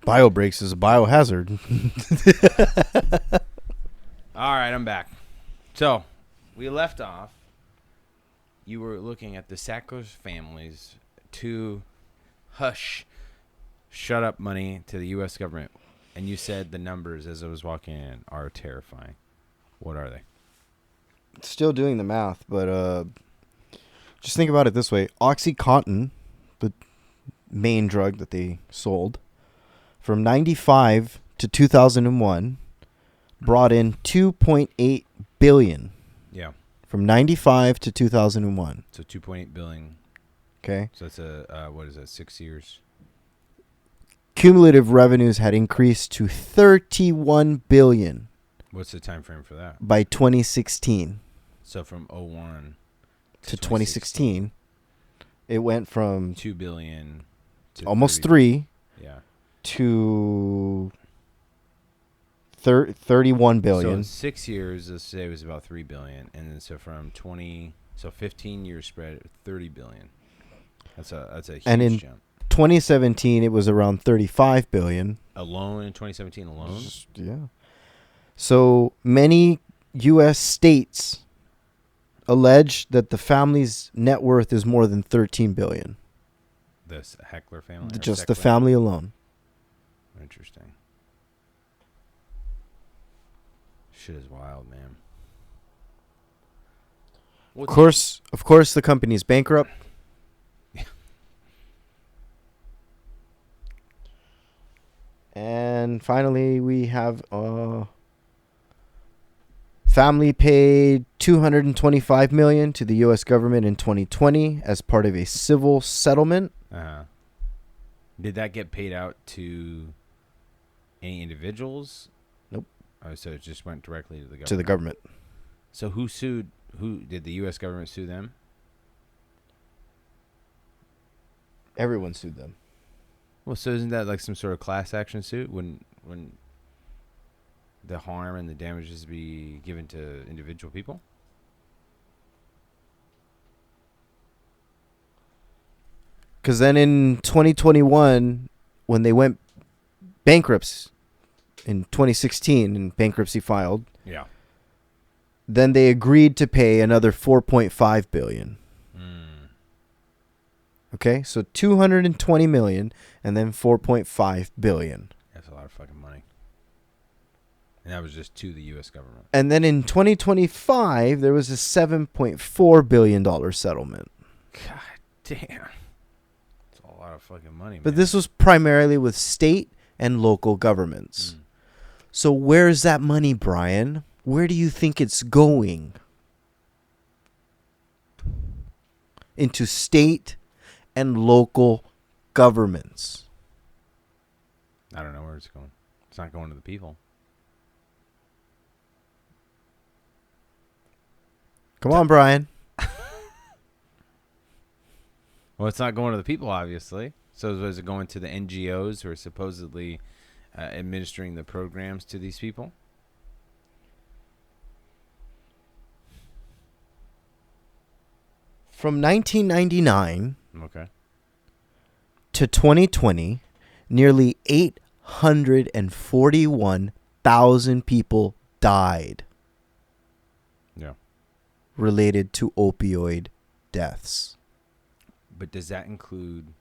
Bio breaks is a biohazard. All right, I'm back. So, we left off. You were looking at the Sackler families to shut up money to the U.S. government. And you said the numbers as I was walking in are terrifying. What are they? Still doing the math, but just think about it this way. OxyContin, the main drug that they sold, from 95 to 2001, brought in $2.8 billion from 95 to 2001. So 2.8 billion. Okay. So that's what is that? 6 years. Cumulative revenues had increased to 31 billion What's the time frame for that? by 2016. So from 01 to 2016, it went from 2 billion to almost 30, 3 yeah, to 31 billion. So in 6 years, let's say it was about 3 billion, and then so from 15 years spread, 30 billion. That's a huge and in jump. 2017, it was around 35 billion. Alone in 2017 alone? Yeah. So many U.S. states allege that the family's net worth is more than 13 billion. This Heckler family? Just the family alone. Interesting. Shit is wild, man. Of course, the company's bankrupt. Yeah. And finally, we have family paid $225 million to the U.S. government in 2020 as part of a civil settlement. Uh-huh. Did that get paid out to any individuals? Nope. Oh, so it just went directly to the government. To the government. So who sued? Who did the U.S. government sue them? Everyone sued them. Well, so isn't that like some sort of class action suit when the harm and the damages be given to individual people? Because then in 2021, when they went bankrupt in 2016 and bankruptcy filed, Yeah. then they agreed to pay another 4.5 billion. Okay, so 220 million and then 4.5 billion. That's a lot of fucking money. And that was just to the U.S. government. And then in 2025, there was a $7.4 billion settlement. God damn. That's a lot of fucking money, man. But this was primarily with state and local governments. So where's that money, Brian? Where do you think it's going? Into state and local governments. I don't know where it's going. It's not going to the people. Come on, Brian. Well, it's not going to the people, obviously. So is it going to the NGOs who are supposedly administering the programs to these people? From 1999 Okay. to 2020, nearly 841,000 people died Yeah. related to opioid deaths. But does that include,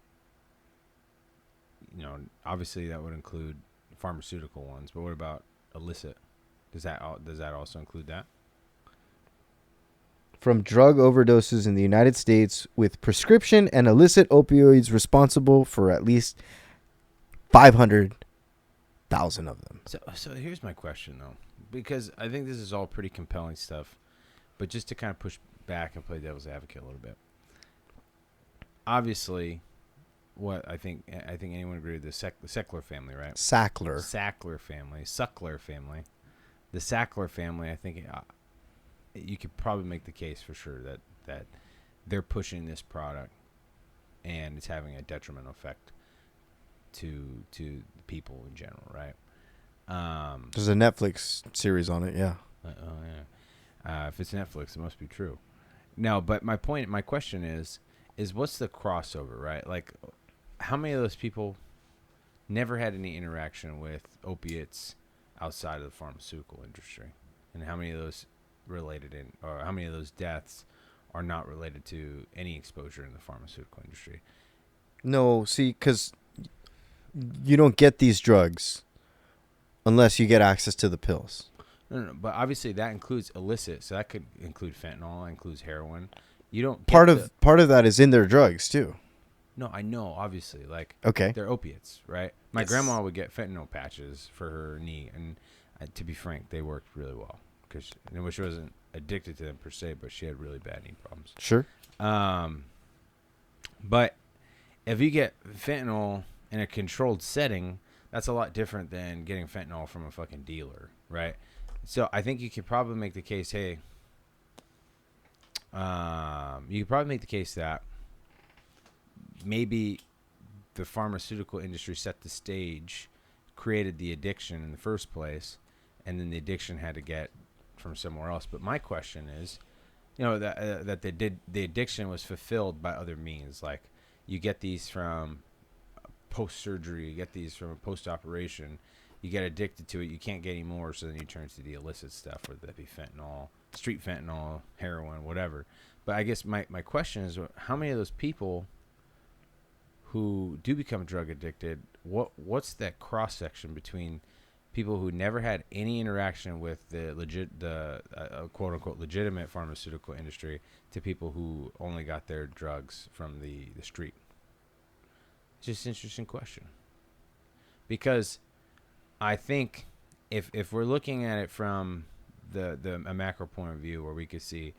obviously that would include pharmaceutical ones, but what about illicit? Does that also include that? From drug overdoses in the United States with prescription and illicit opioids responsible for at least 500,000 of them. So here's my question, though, because I think this is all pretty compelling stuff, but just to kind of push back and play devil's advocate a little bit. Obviously, what I think anyone agree with the Sackler family, right? Sackler family. The Sackler family, I think you could probably make the case for sure that they're pushing this product and it's having a detrimental effect to people in general, right? There's a Netflix series on it, yeah. If it's Netflix, it must be true. No, but my question is what's the crossover, right? Like, how many of those people never had any interaction with opiates outside of the pharmaceutical industry, and how many of those how many of those deaths are not related to any exposure in the pharmaceutical industry? No, see, because you don't get these drugs unless you get access to the pills. No, but obviously that includes illicit, so that could include fentanyl, that includes heroin. You don't part of that is in their drugs too. No, I know, obviously, like, okay, they're opiates, right? My grandma would get fentanyl patches for her knee, and to be frank, they worked really well, which wasn't addicted to them per se, but she had really bad knee problems. Sure. But if you get fentanyl in a controlled setting, that's a lot different than getting fentanyl from a fucking dealer, right? So I think you could probably make the case, you could probably make the case that maybe the pharmaceutical industry set the stage, created the addiction in the first place, and then the addiction had to get from somewhere else. But my question is, that the addiction was fulfilled by other means. Like, you get these from post-surgery, you get these from a post-operation, you get addicted to it, you can't get any more, so then you turn to the illicit stuff, whether that be fentanyl, street fentanyl, heroin, whatever. But I guess my question is, how many of those people who do become drug addicted, what's that cross-section between people who never had any interaction with the quote-unquote legitimate pharmaceutical industry to people who only got their drugs from the street? It's just an interesting question. Because I think if we're looking at it from a macro point of view, where we could see,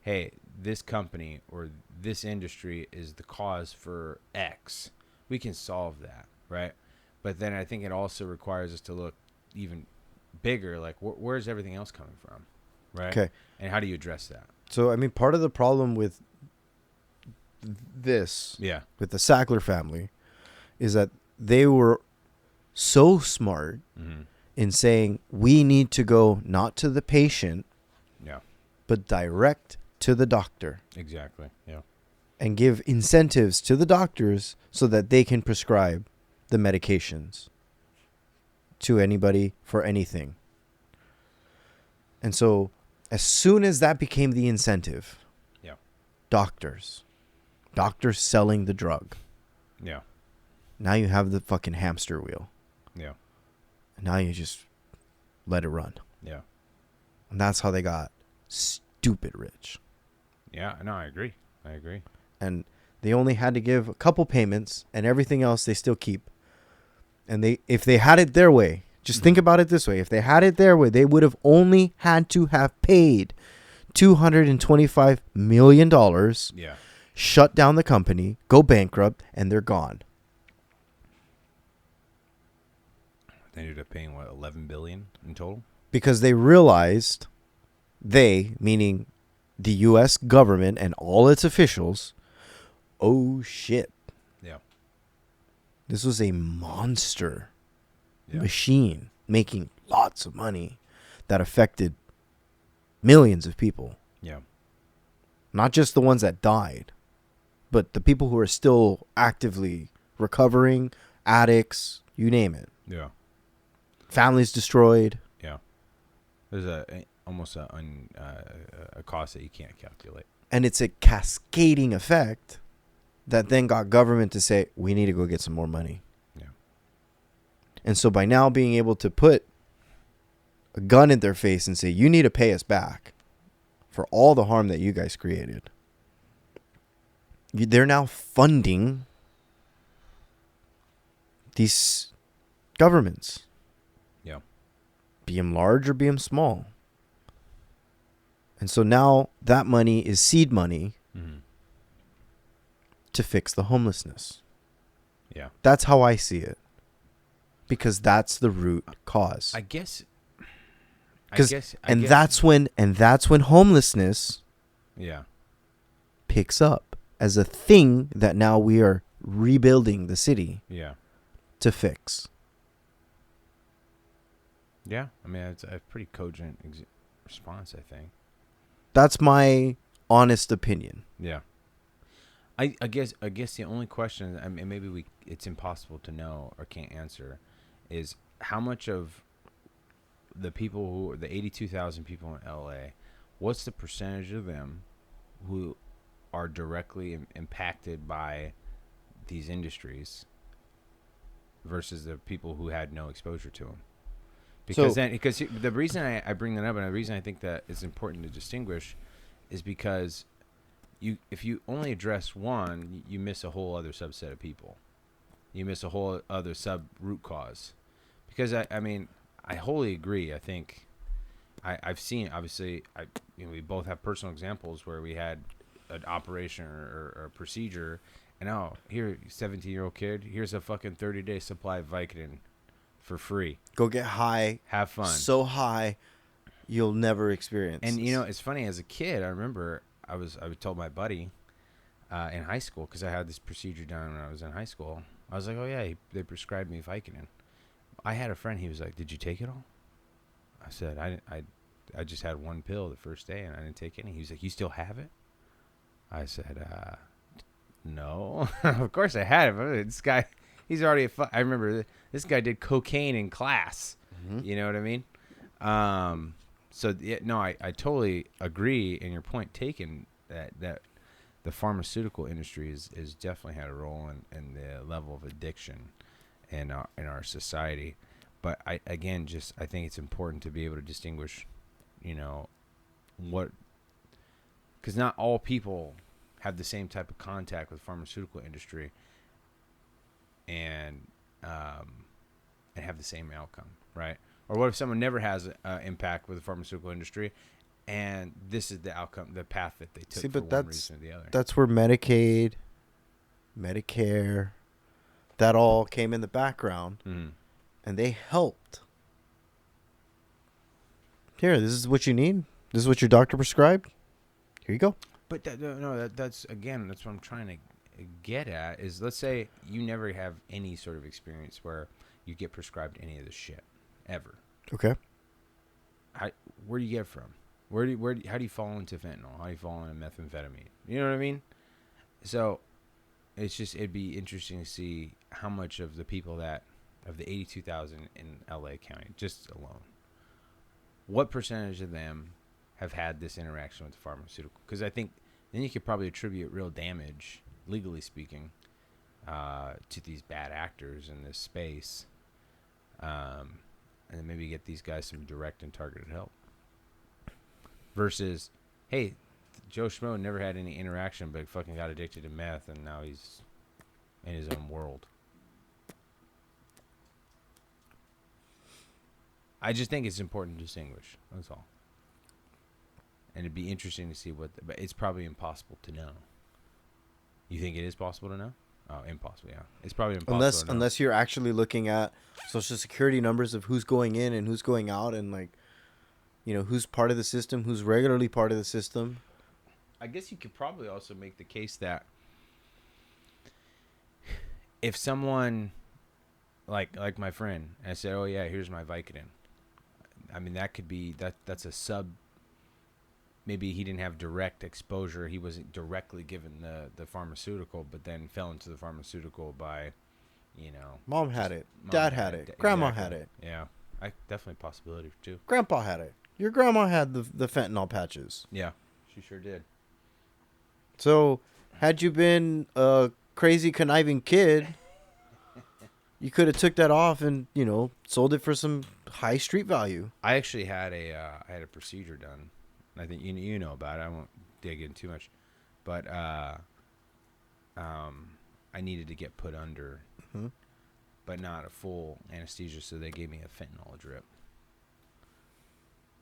hey, this company or this industry is the cause for X, we can solve that, right? But then I think it also requires us to look even bigger, like where's everything else coming from, right? Okay. And how do you address that? So, I mean, part of the problem with this, with the Sackler family, is that they were so smart in saying, we need to go not to the patient, but direct to the doctor. Exactly. Yeah. And give incentives to the doctors so that they can prescribe the medications to anybody for anything. And so as soon as that became the incentive, doctors selling the drug. Yeah. Now you have the fucking hamster wheel. Yeah. And now you just let it run. Yeah. And that's how they got stupid rich. Yeah, no, I agree. And they only had to give a couple payments, and everything else they still keep. And if they had it their way, just think about it this way. If they had it their way, they would have only had to have paid $225 million, shut down the company, go bankrupt, and they're gone. They ended up paying, what, $11 billion in total? Because they realized, meaning the U.S. government and all its officials, oh shit. Yeah. This was a monster machine making lots of money that affected millions of people. Yeah. Not just the ones that died, but the people who are still actively recovering, addicts, you name it. Yeah. Families destroyed. Yeah. There's almost a cost that you can't calculate. And it's a cascading effect that then got government to say, we need to go get some more money. Yeah. And so by now being able to put a gun in their face and say, you need to pay us back for all the harm that you guys created, they're now funding these governments. Yeah. Be them large or be them small. And so now that money is seed money to fix the homelessness. Yeah. That's how I see it. Because that's the root cause. I guess. That's when homelessness picks up as a thing that now we are rebuilding the city to fix. Yeah. I mean, it's a pretty cogent response, I think. That's my honest opinion. Yeah. I guess the only question, I mean, maybe it's impossible to know or can't answer, is how much of the 82,000 people in LA, what's the percentage of them who are directly impacted by these industries versus the people who had no exposure to them? Because the reason I bring that up, and the reason I think that it's important to distinguish, is because if you only address one, you miss a whole other subset of people. You miss a whole other root cause. Because I mean, I wholly agree. I think I've seen, obviously, we both have personal examples where we had an operation or a procedure, and here, 17-year-old kid, here's a fucking 30-day supply of Vicodin for free. Go get high. Have fun. So high, you'll never experience. And it's funny, as a kid, I remember I told my buddy in high school, because I had this procedure done when I was in high school. I was like, oh yeah, they prescribed me Vicodin. I had a friend, he was like, did you take it all? I said, I just had one pill the first day and I didn't take any. He was like, you still have it? I said, no. Of course I had it. This guy, he's already I remember this guy did cocaine in class. Mm-hmm. You know what I mean? So yeah, no, I totally agree in your point taken that the pharmaceutical industry is definitely had a role in the level of addiction in our society. But I think it's important to be able to distinguish, because not all people have the same type of contact with the pharmaceutical industry and have the same outcome, right? Or what if someone never has impact with the pharmaceutical industry, and this is the outcome, the path that they took for one reason or the other? That's where Medicaid, Medicare, that all came in the background, and they helped. Here, this is what you need. This is what your doctor prescribed. Here you go. But that's what I'm trying to get at is, let's say you never have any sort of experience where you get prescribed any of this shit ever. Okay. Where do you get it from? How do you fall into fentanyl? How do you fall into methamphetamine? You know what I mean? So it'd be interesting to see how much of the people of the 82,000 in LA County, just alone, what percentage of them have had this interaction with the pharmaceutical? Because I think then you could probably attribute real damage, legally speaking, to these bad actors in this space, and then maybe get these guys some direct and targeted help. Versus, hey, Joe Schmo never had any interaction, but fucking got addicted to meth, and now he's in his own world. I just think it's important to distinguish. That's all. And it'd be interesting to see but it's probably impossible to know. You think it is possible to know? Oh, impossible, yeah. It's probably impossible to know. Unless you're actually looking at social security numbers of who's going in and who's going out, and who's part of the system, who's regularly part of the system. I guess you could probably also make the case that if someone like my friend, and I said, oh yeah, here's my Vicodin. I mean, that could be that's a sub. Maybe he didn't have direct exposure. He wasn't directly given the pharmaceutical, but then fell into the pharmaceutical by, Mom had it. Dad had it. Grandma had it. Yeah. Definitely a possibility, too. Grandpa had it. Your grandma had the fentanyl patches. Yeah, she sure did. So, had you been a crazy, conniving kid, you could have took that off and, sold it for some high street value. I actually had a procedure done. I think you know about it. I won't dig in too much, but I needed to get put under, but not a full anesthesia, so they gave me a fentanyl drip.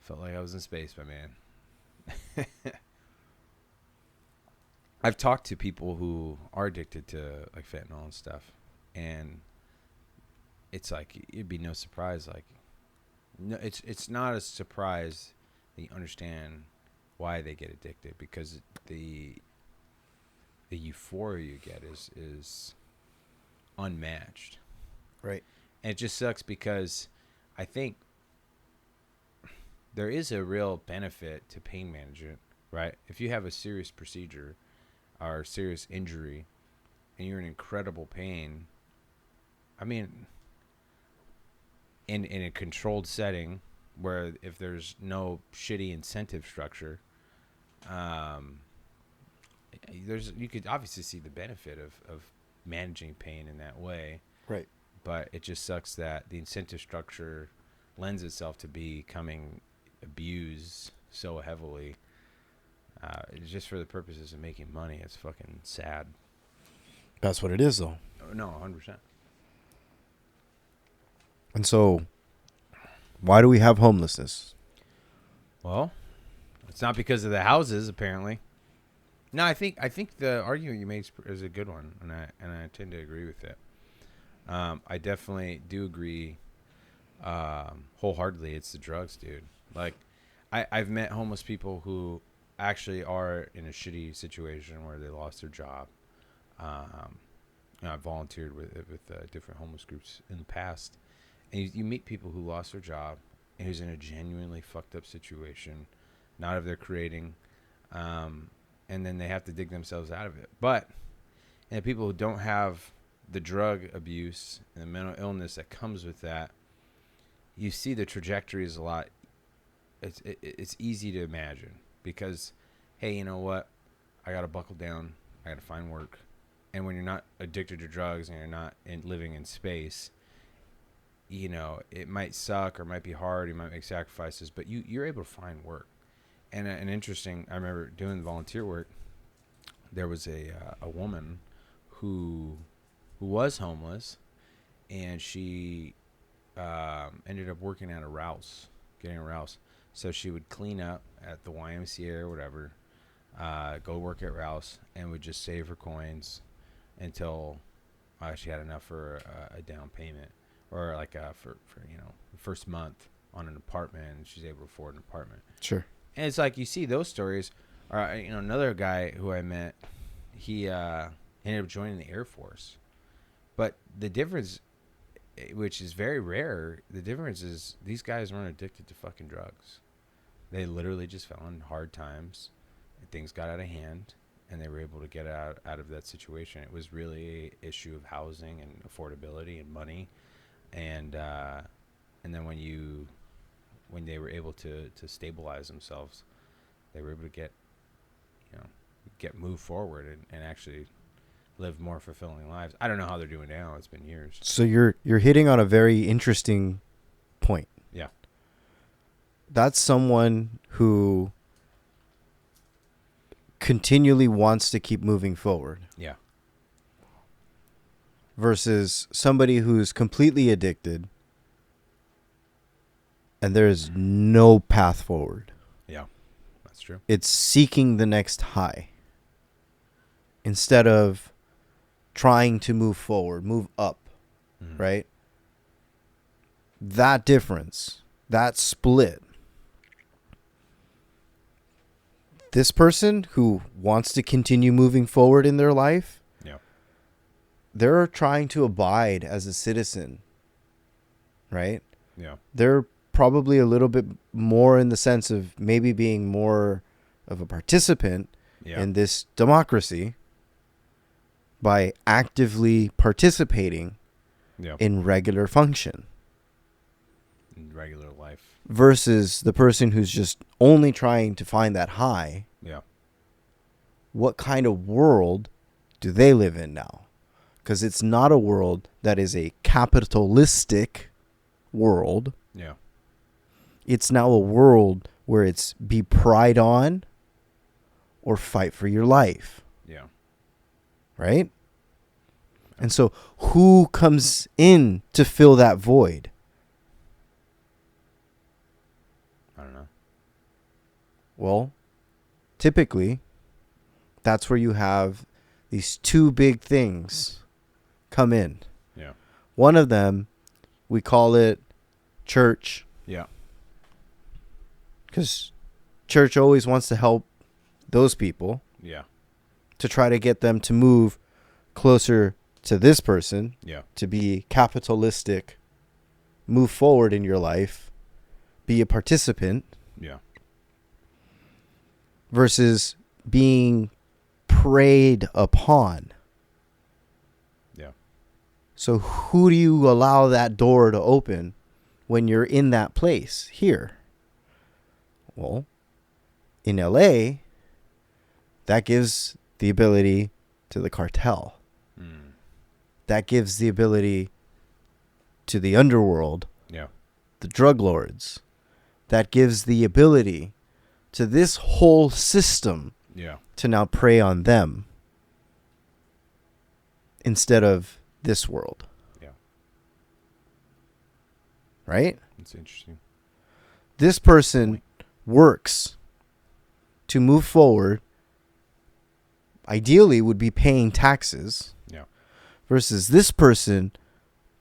Felt like I was in space, my man. I've talked to people who are addicted to like fentanyl and stuff, and it's like it'd be no surprise. Like, no, it's not a surprise that you understand why they get addicted, because the euphoria you get is unmatched. Right. And it just sucks because I think there is a real benefit to pain management, right? If you have a serious procedure or serious injury and you're in incredible pain, I mean, in a controlled setting where if there's no shitty incentive structure, you could obviously see the benefit of managing pain in that way. Right. But it just sucks that the incentive structure lends itself to becoming abused so heavily, just for the purposes of making money. It's fucking sad. That's what it is, though. No, 100%. And so, why do we have homelessness? Well, it's not because of the houses, apparently. No, I think the argument you made is a good one, and I tend to agree with it. I definitely do agree wholeheartedly. It's the drugs, dude. Like, I've met homeless people who actually are in a shitty situation where they lost their job. I've volunteered with different homeless groups in the past, and you meet people who lost their job and who's in a genuinely fucked up situation, not of their creating, and then they have to dig themselves out of it. But and the people who don't have the drug abuse and the mental illness that comes with that, you see the trajectory is a lot. It's easy to imagine because, hey, you know what? I got to buckle down. I got to find work. And when you're not addicted to drugs and you're not living in space, you know, it might suck or it might be hard. You might make sacrifices, but you're able to find work. And an interesting, I remember doing volunteer work. There was a woman who was homeless, and she ended up working at a Rouse, getting a Rouse. So she would clean up at the YMCA or whatever, go work at Rouse, and would just save her coins until she had enough for a down payment, or like for you know, the first month on an apartment, and she's able to afford an apartment. Sure. And it's like you see those stories. Or you know, another guy who I met, he ended up joining the Air Force, but the difference, which is very rare, the difference is these guys weren't addicted to fucking drugs. They literally just fell in hard times, and things got out of hand, and they were able to get out of that situation. It was really an issue of housing and affordability and money, and then when they were able to stabilize themselves, they were able to get moved forward and actually live more fulfilling lives. I don't know how they're doing now. It's been years. So you're hitting on a very interesting point. Yeah. That's someone who continually wants to keep moving forward. Yeah. Versus somebody who's completely addicted and there's no path forward. Yeah. That's true. It's seeking the next high instead of trying to move forward, move up, right? That difference, that split. This person who wants to continue moving forward in their life, they're trying to abide as a citizen, right? Yeah. They're probably a little bit more in the sense of maybe being more of a participant in this democracy by actively participating in regular function. In regular life. Versus the person who's just only trying to find that high. Yeah. What kind of world do they live in now? Because it's not a world that is a capitalistic world. Yeah. It's now a world where it's be pride on or fight for your life. Yeah. Right? And so who comes in to fill that void? I don't know. Well, typically, that's where you have these two big things come in. Yeah. One of them, we call it church. Yeah. Because church always wants to help those people. Yeah. To try to get them to move closer to this person. Yeah. To be capitalistic, move forward in your life, be a participant. Yeah. Versus being preyed upon. Yeah. So who do you allow that door to open when you're in that place here? Well, in LA, that gives the ability to the cartel. That gives the ability to the underworld. Yeah. The drug lords. That gives the ability to this whole system to now prey on them instead of this world. Yeah. Right? It's interesting. This person works to move forward ideally would be paying taxes. Yeah. Versus this person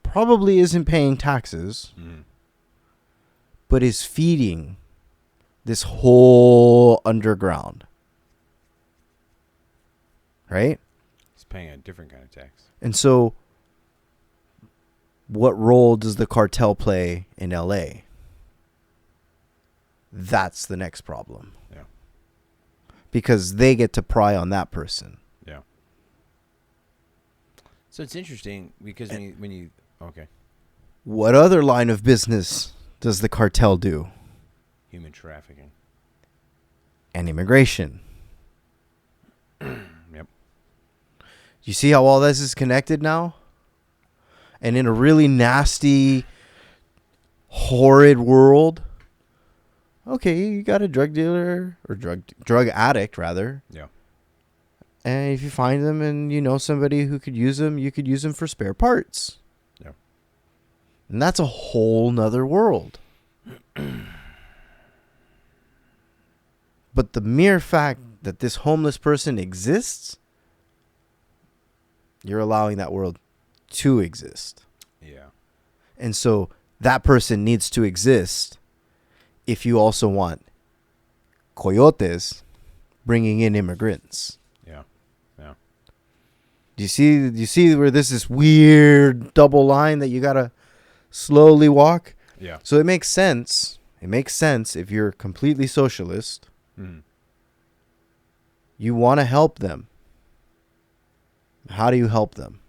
probably isn't paying taxes, but is feeding this whole underground. Right? He's paying a different kind of tax. And so, what role does the cartel play in LA? That's the next problem. Yeah. Because they get to pry on that person. Yeah. So it's interesting because when you okay. What other line of business does the cartel do? Human trafficking. And immigration. Yep. You see how all this is connected now? And in a really nasty, horrid world, okay, you got a drug dealer or drug addict rather. Yeah. And if you find them and you know somebody who could use them, you could use them for spare parts. Yeah. And that's a whole nother world. But the mere fact that this homeless person exists, you're allowing that world to exist. Yeah. And so that person needs to exist if you also want coyotes bringing in immigrants. Yeah. Yeah. Do you see where this is weird double line that you got to slowly walk? Yeah. So it makes sense. It makes sense if you're completely socialist. You want to help them. How do you help them?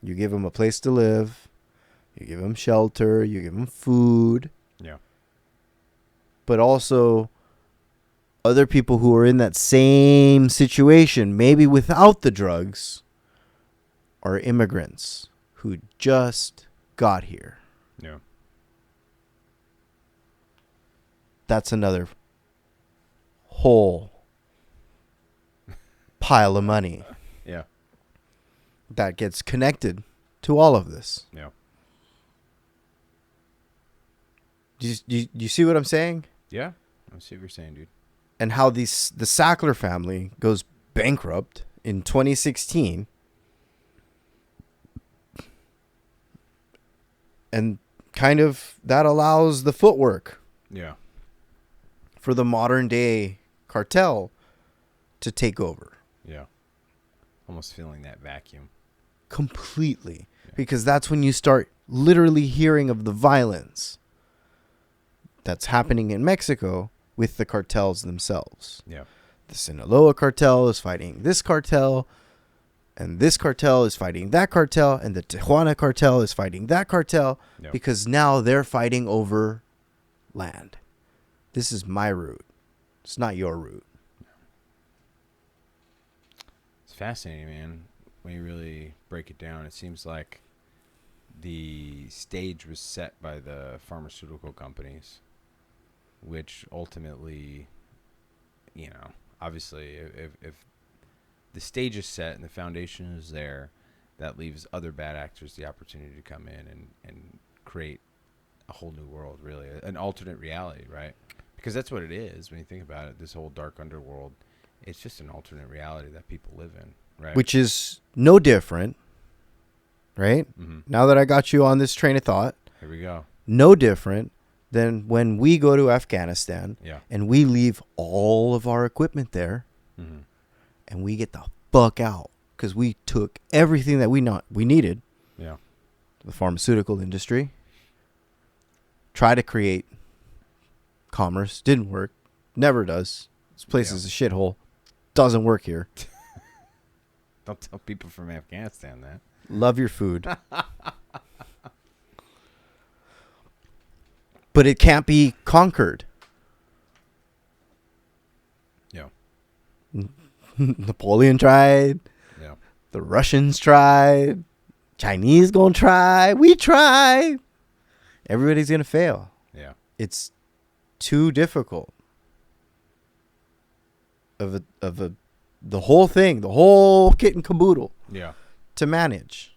You give them a place to live. You give them shelter. You give them food. Yeah. But also other people who are in that same situation, maybe without the drugs, are immigrants who just got here. Yeah. That's another whole pile of money. Yeah. That gets connected to all of this. Yeah. Do you see what I'm saying? Yeah. I see what you're saying, dude. And how the Sackler family goes bankrupt in 2016. And kind of that allows the footwork. Yeah. For the modern day cartel to take over. Yeah. Almost feeling that vacuum. Completely. Yeah. Because that's when you start literally hearing of the violence that's happening in Mexico with the cartels themselves. Yeah. The Sinaloa cartel is fighting this cartel, and this cartel is fighting that cartel, and the Tijuana cartel is fighting that cartel, because now they're fighting over land. This is my route. It's not your route. It's fascinating, man. When you really break it down, it seems like the stage was set by the pharmaceutical companies, which ultimately, obviously, if the stage is set and the foundation is there, that leaves other bad actors the opportunity to come in and create a whole new world, really, an alternate reality, right? Because that's what it is when you think about it. This whole dark underworld, it's just an alternate reality that people live in, right? Which is no different, right? Mm-hmm. Now that I got you on this train of thought, here we go. No different than when we go to Afghanistan and we leave all of our equipment there and we get the fuck out because we took everything that we needed. Yeah. The pharmaceutical industry. Try to create commerce. Didn't work. Never does. This place is a shithole. Doesn't work here. Don't tell people from Afghanistan that. Love your food. But it can't be conquered. Yeah. Napoleon tried. Yeah. The Russians tried. Chinese gonna try. We tried. Everybody's gonna fail. Yeah. It's too difficult. The whole thing, the whole kit and caboodle. Yeah. To manage.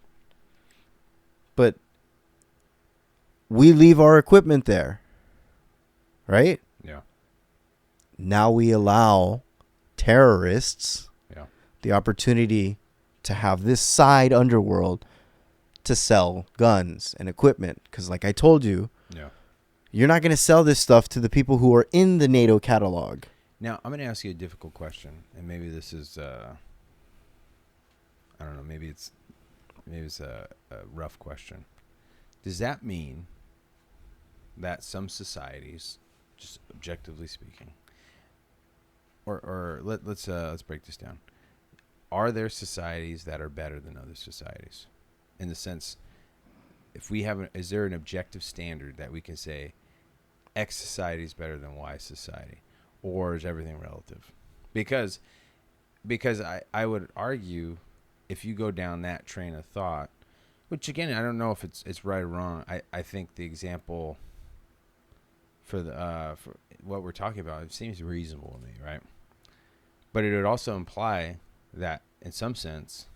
But we leave our equipment there. Right? Yeah. Now we allow terrorists Yeah. the opportunity to have this side underworld to sell guns and equipment. Because like I told you, Yeah. you're not going to sell this stuff to the people who are in the NATO catalog. Now, I'm going to ask you a difficult question, and maybe this is, I don't know, maybe it's a rough question. Does that mean that some societies, just objectively speaking, or let's break this down. Are there societies that are better than other societies? In the sense, if we have, is there an objective standard that we can say X society is better than Y society, or is everything relative? Because I would argue, if you go down that train of thought, which again I don't know if it's right or wrong. I think the example for what we're talking about, it seems reasonable to me, right? But it would also imply that in some sense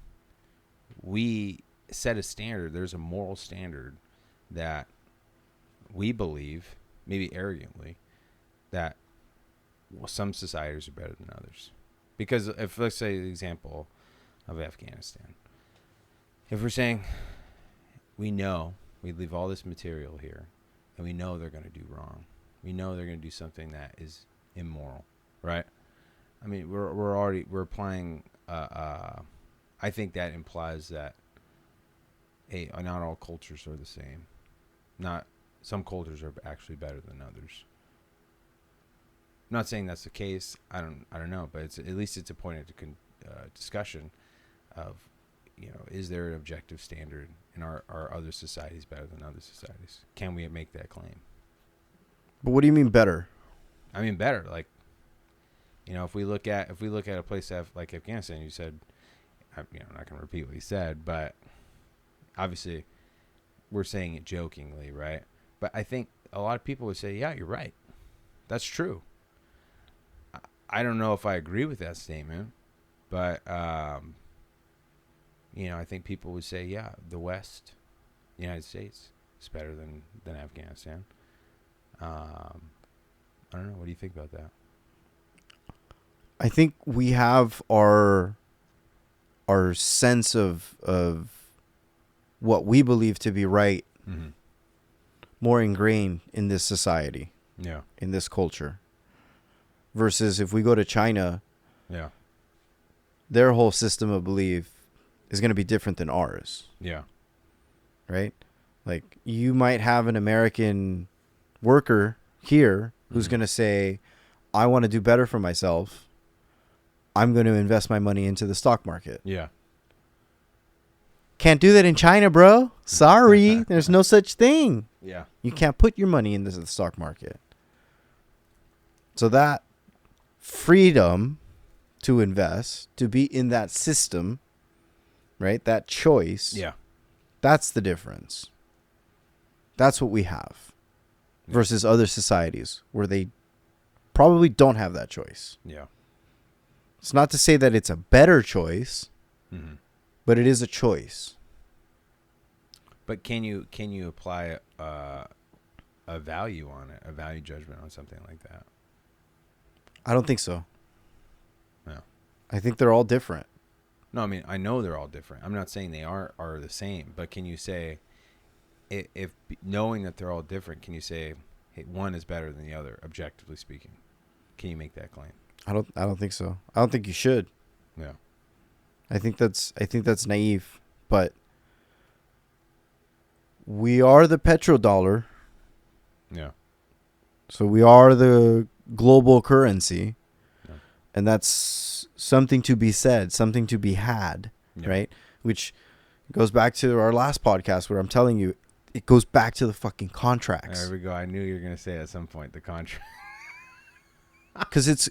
we set a standard. There's a moral standard that we believe, maybe arrogantly, that some societies are better than others. Because if, let's say, the example of Afghanistan, if we're saying we know we leave all this material here and we know they're going to do wrong, we know they're going to do something that is immoral, right? I mean, we're applying. I think that implies that, hey, not all cultures are the same. Not some cultures are actually better than others. I'm not saying that's the case. I don't know, but at least it's a point of discussion of, is there an objective standard, and are other societies better than other societies? Can we make that claim? But what do you mean better? I mean better, like, if we look at a place like Afghanistan, you said, I'm not going to repeat what you said, but obviously we're saying it jokingly, right? But I think a lot of people would say, yeah, you're right. That's true. I don't know if I agree with that statement, but, I think people would say, yeah, the West, the United States, is better than Afghanistan. I don't know. What do you think about that? I think we have our sense of what we believe to be right more ingrained in this society, in this culture. Versus if we go to China, their whole system of belief is going to be different than ours. Yeah. Right? Like, you might have an American worker here who's going to say, I want to do better for myself. I'm going to invest my money into the stock market. Yeah. Can't do that in China, bro. Sorry. There's no such thing. Yeah. You can't put your money in the stock market. So that freedom to invest, to be in that system, right? That choice. Yeah. That's the difference. That's what we have versus other societies where they probably don't have that choice. Yeah. It's not to say that it's a better choice, but it is a choice. But can you apply a value on it, a value judgment on something like that? I don't think so. No. I think they're all different. No, I mean, I know they're all different. I'm not saying they are the same, but can you say, if knowing that they're all different, can you say, hey, one is better than the other, objectively speaking? Can you make that claim? I don't think so. I don't think you should. Yeah. I think that's naive, but we are the petrodollar. Yeah. So we are the global currency. Yeah. And that's something to be said, something to be had, right? Which goes back to our last podcast where I'm telling you, it goes back to the fucking contracts. There we go. I knew you were going to say at some point the contract. Because it's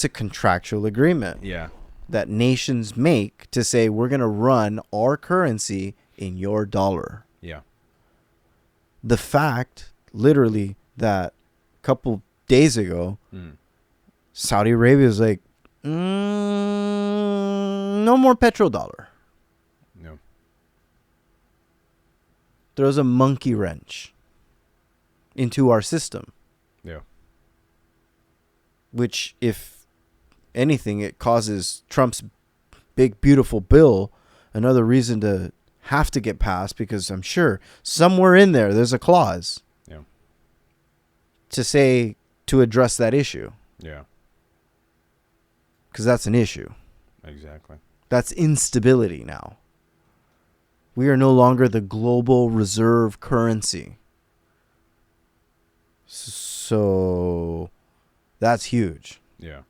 a contractual agreement. Yeah. That nations make to say, we're going to run our currency in your dollar. Yeah. The fact, literally, that a couple days ago, Saudi Arabia is like, no more petrodollar. No. Throws a monkey wrench into our system. Yeah. which, if anything, it causes Trump's big, beautiful bill another reason to have to get passed, because I'm sure somewhere in there's a clause to say to address that issue. Yeah. Because that's an issue. Exactly. That's instability now. We are no longer the global reserve currency. So that's huge. Yeah.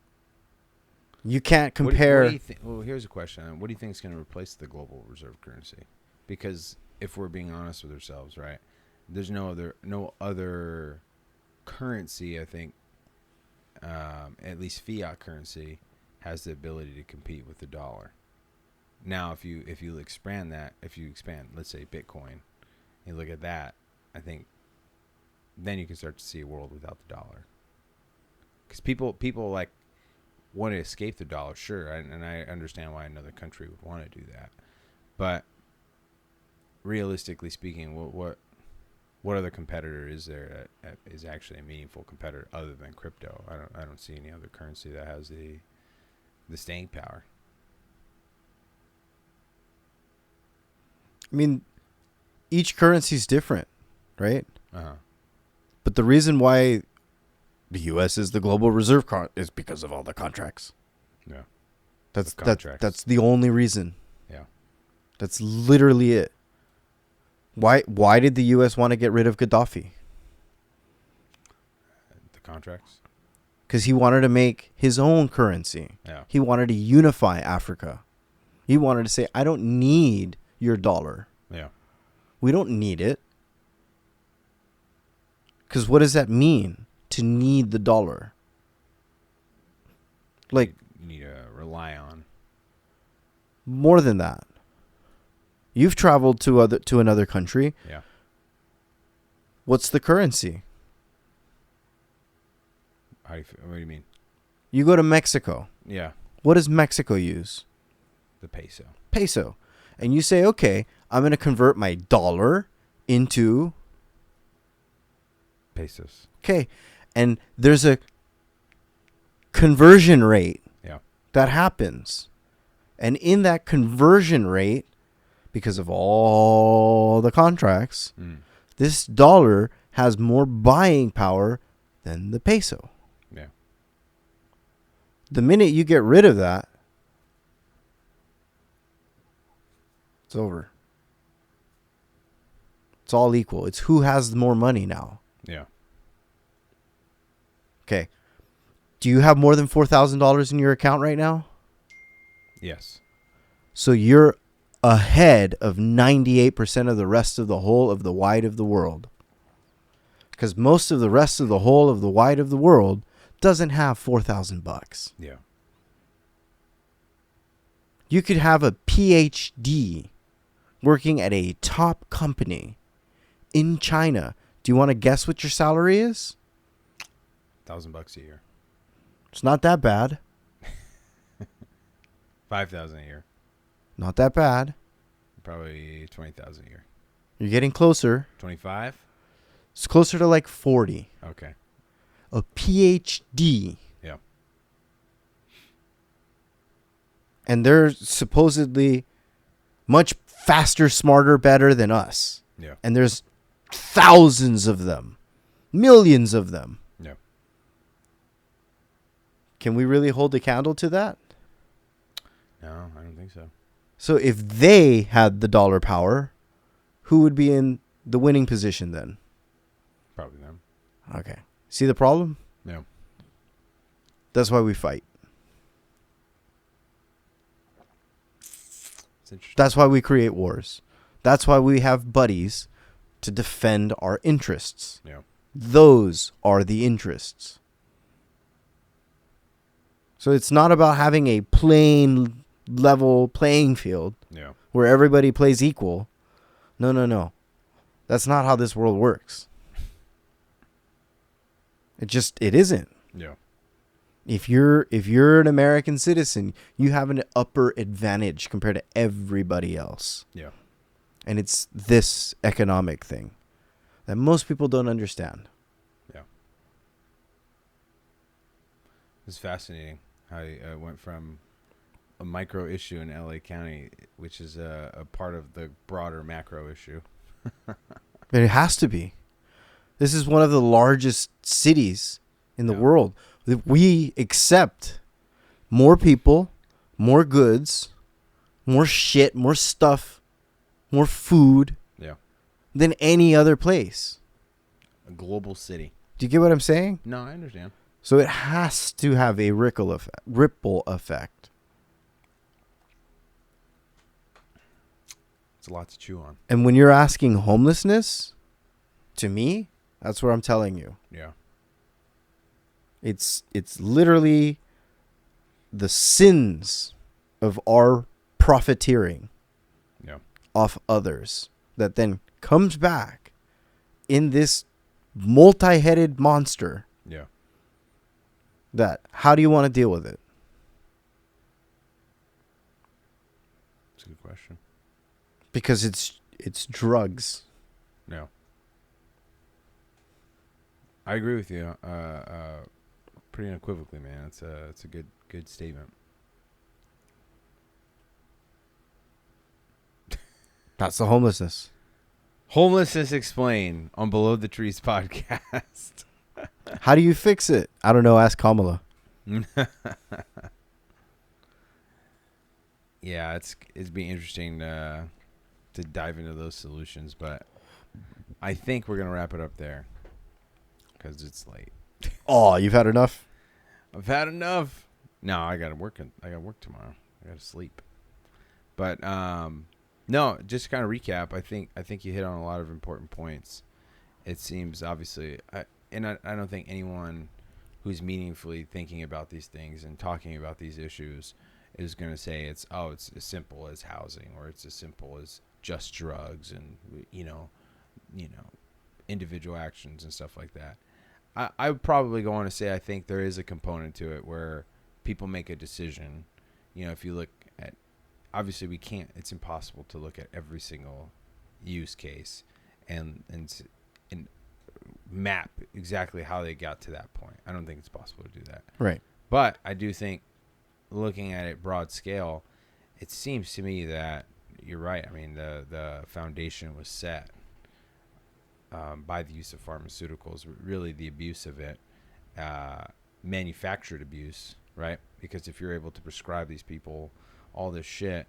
You can't compare. What do you think? Well, here's a question. What do you think is going to replace the global reserve currency? Because if we're being honest with ourselves, right, there's no other currency, I think, at least fiat currency, has the ability to compete with the dollar. Now, if you expand, let's say Bitcoin, you look at that, I think then you can start to see a world without the dollar. Because people like want to escape the dollar, sure, and I understand why another country would want to do that. But realistically speaking, what other competitor is there that is actually a meaningful competitor other than crypto? I don't see any other currency that has the staying power. I mean, each currency is different, right? Uh-huh. But the reason why the U.S. is the global reserve is because of all the contracts. Yeah. That's the only reason. Yeah. That's literally it. Why did the U.S. want to get rid of Gaddafi? The contracts? Because he wanted to make his own currency. Yeah. He wanted to unify Africa. He wanted to say, I don't need your dollar. Yeah. We don't need it. Because what does that mean, to need the dollar? Like, you need to rely on. More than that. You've traveled to another country. Yeah. What's the currency? What do you mean? You go to Mexico. Yeah. What does Mexico use? The peso. Peso. And you say, okay, I'm going to convert my dollar into pesos. Okay. And there's a conversion rate that happens. And in that conversion rate, because of all the contracts, this dollar has more buying power than the peso. Yeah. The minute you get rid of that, it's over. It's all equal. It's who has more money now. Yeah. Okay. Do you have more than $4,000 in your account right now? Yes. So you're ahead of 98% of the rest of the whole of the wide of the world. Because most of the rest of the whole of the wide of the world doesn't have $4,000. Yeah. You could have a PhD working at a top company in China. Do you want to guess what your salary is? $1,000 a year. It's not that bad. 5,000 a year. Not that bad. Probably 20,000 a year. You're getting closer. 25? It's closer to like 40. Okay. A PhD. Yeah. And they're supposedly much faster, smarter, better than us. Yeah. And there's thousands of them. Millions of them. Yeah. Can we really hold a candle to that? No, I don't think so. So if they had the dollar power, who would be in the winning position then? Probably them. Okay. See the problem? Yeah. That's why we fight. It's interesting. That's why we create wars. That's why we have buddies to defend our interests. Yeah. Those are the interests. So it's not about having a plain level playing field where everybody plays equal. No. That's not how this world works. It isn't. Yeah. If you're an American citizen, you have an upper advantage compared to everybody else. Yeah. And it's this economic thing that most people don't understand. Yeah. It's fascinating how it went from a micro issue in LA County, which is a part of the broader macro issue. But it has to be. This is one of the largest cities in the world. We accept more people, more goods, more shit, more stuff, more food than any other place. A global city. Do you get what I'm saying? No, I understand. So it has to have a ripple effect. It's a lot to chew on. And when you're asking homelessness, to me, that's what I'm telling you. Yeah. It's literally the sins of our profiteering off others that then comes back in this multi-headed monster. Yeah. That, how do you want to deal with it? That's a good question. Because it's drugs. No. I agree with you. Pretty unequivocally, man. It's a good statement. That's the homelessness. Homelessness Explained on Below the Trees podcast. How do you fix it? I don't know. Ask Kamala. Yeah, it'd be interesting to dive into those solutions, but I think we're gonna wrap it up there because it's late. Oh, you've had enough? I've had enough. No, I gotta work tomorrow. I gotta sleep. But no, just to kind of recap. I think you hit on a lot of important points. It seems obviously, I don't think anyone who's meaningfully thinking about these things and talking about these issues is going to say it's as simple as housing, or it's as simple as just drugs and individual actions and stuff like that. I would probably go on to say I think there is a component to it where people make a decision. If you look at, obviously it's impossible to look at every single use case and map exactly how they got to that point. I don't think it's possible to do that. Right. But I do think, looking at it broad scale, it seems to me that you're right. I mean, the foundation was set by the use of pharmaceuticals, really the abuse of it, manufactured abuse, right? Because if you're able to prescribe these people all this shit,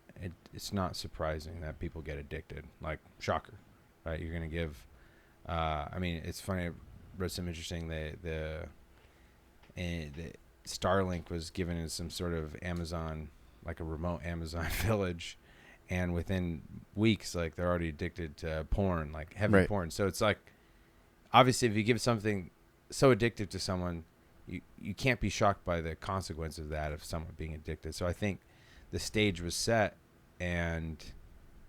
it's not surprising that people get addicted. Like, shocker, right? You're going to give... I mean, it's funny. I read some interesting. The Starlink was given in some sort of Amazon, like a remote Amazon village, and within weeks, like, they're already addicted to porn, like heavy porn. So it's like, obviously, if you give something so addictive to someone, you can't be shocked by the consequence of that, of someone being addicted. So I think the stage was set, and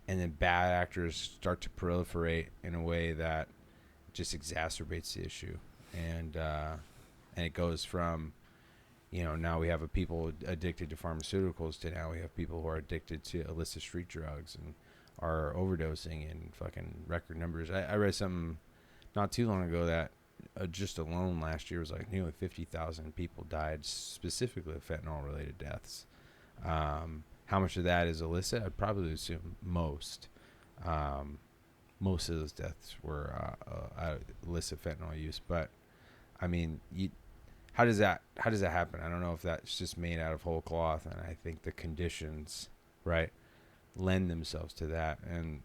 then bad actors start to proliferate in a way that just exacerbates the issue, and it goes from, now we have people addicted to pharmaceuticals to now we have people who are addicted to illicit street drugs and are overdosing in fucking record numbers. I read something not too long ago that just alone last year was like nearly 50,000 people died specifically of fentanyl related deaths. How much of that is illicit? I'd probably assume most. Most of those deaths were illicit fentanyl use. But I mean, how does that happen? I don't know if that's just made out of whole cloth, and I think the conditions, right, lend themselves to that. And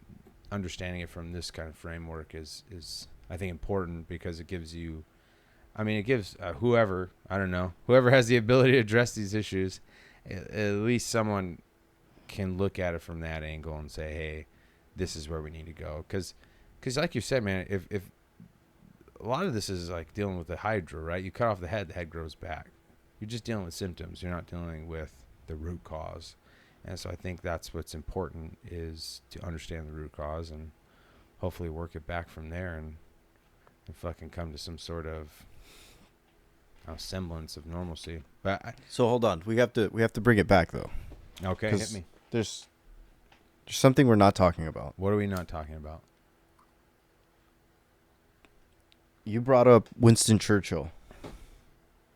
understanding it from this kind of framework is I think important, because it gives you, it gives whoever has the ability to address these issues, at least someone can look at it from that angle and say, hey, this is where we need to go. Because like you said, man, if a lot of this is like dealing with the hydra, right? You cut off the head grows back. You're just dealing with symptoms. You're not dealing with the root cause. And so I think that's what's important, is to understand the root cause and hopefully work it back from there and fucking come to some sort of semblance of normalcy. But so hold on, we have to bring it back though. Okay, hit me. There's something we're not talking about. What are we not talking about? You brought up Winston Churchill.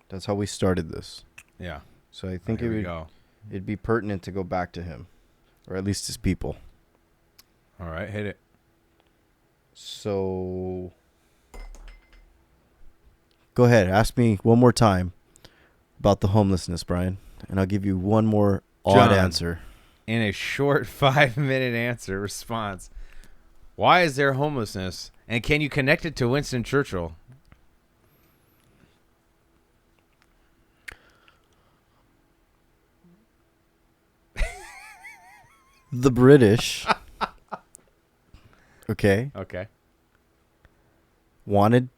That's how we started this. Yeah. So I think Here we go. it'd be pertinent to go back to him, or at least his people. All right, hit it. So go ahead, ask me one more time about the homelessness, Brian, and I'll give you one more odd answer. In a short 5-minute answer response, why is there homelessness, and can you connect it to Winston Churchill? The British, okay, wanted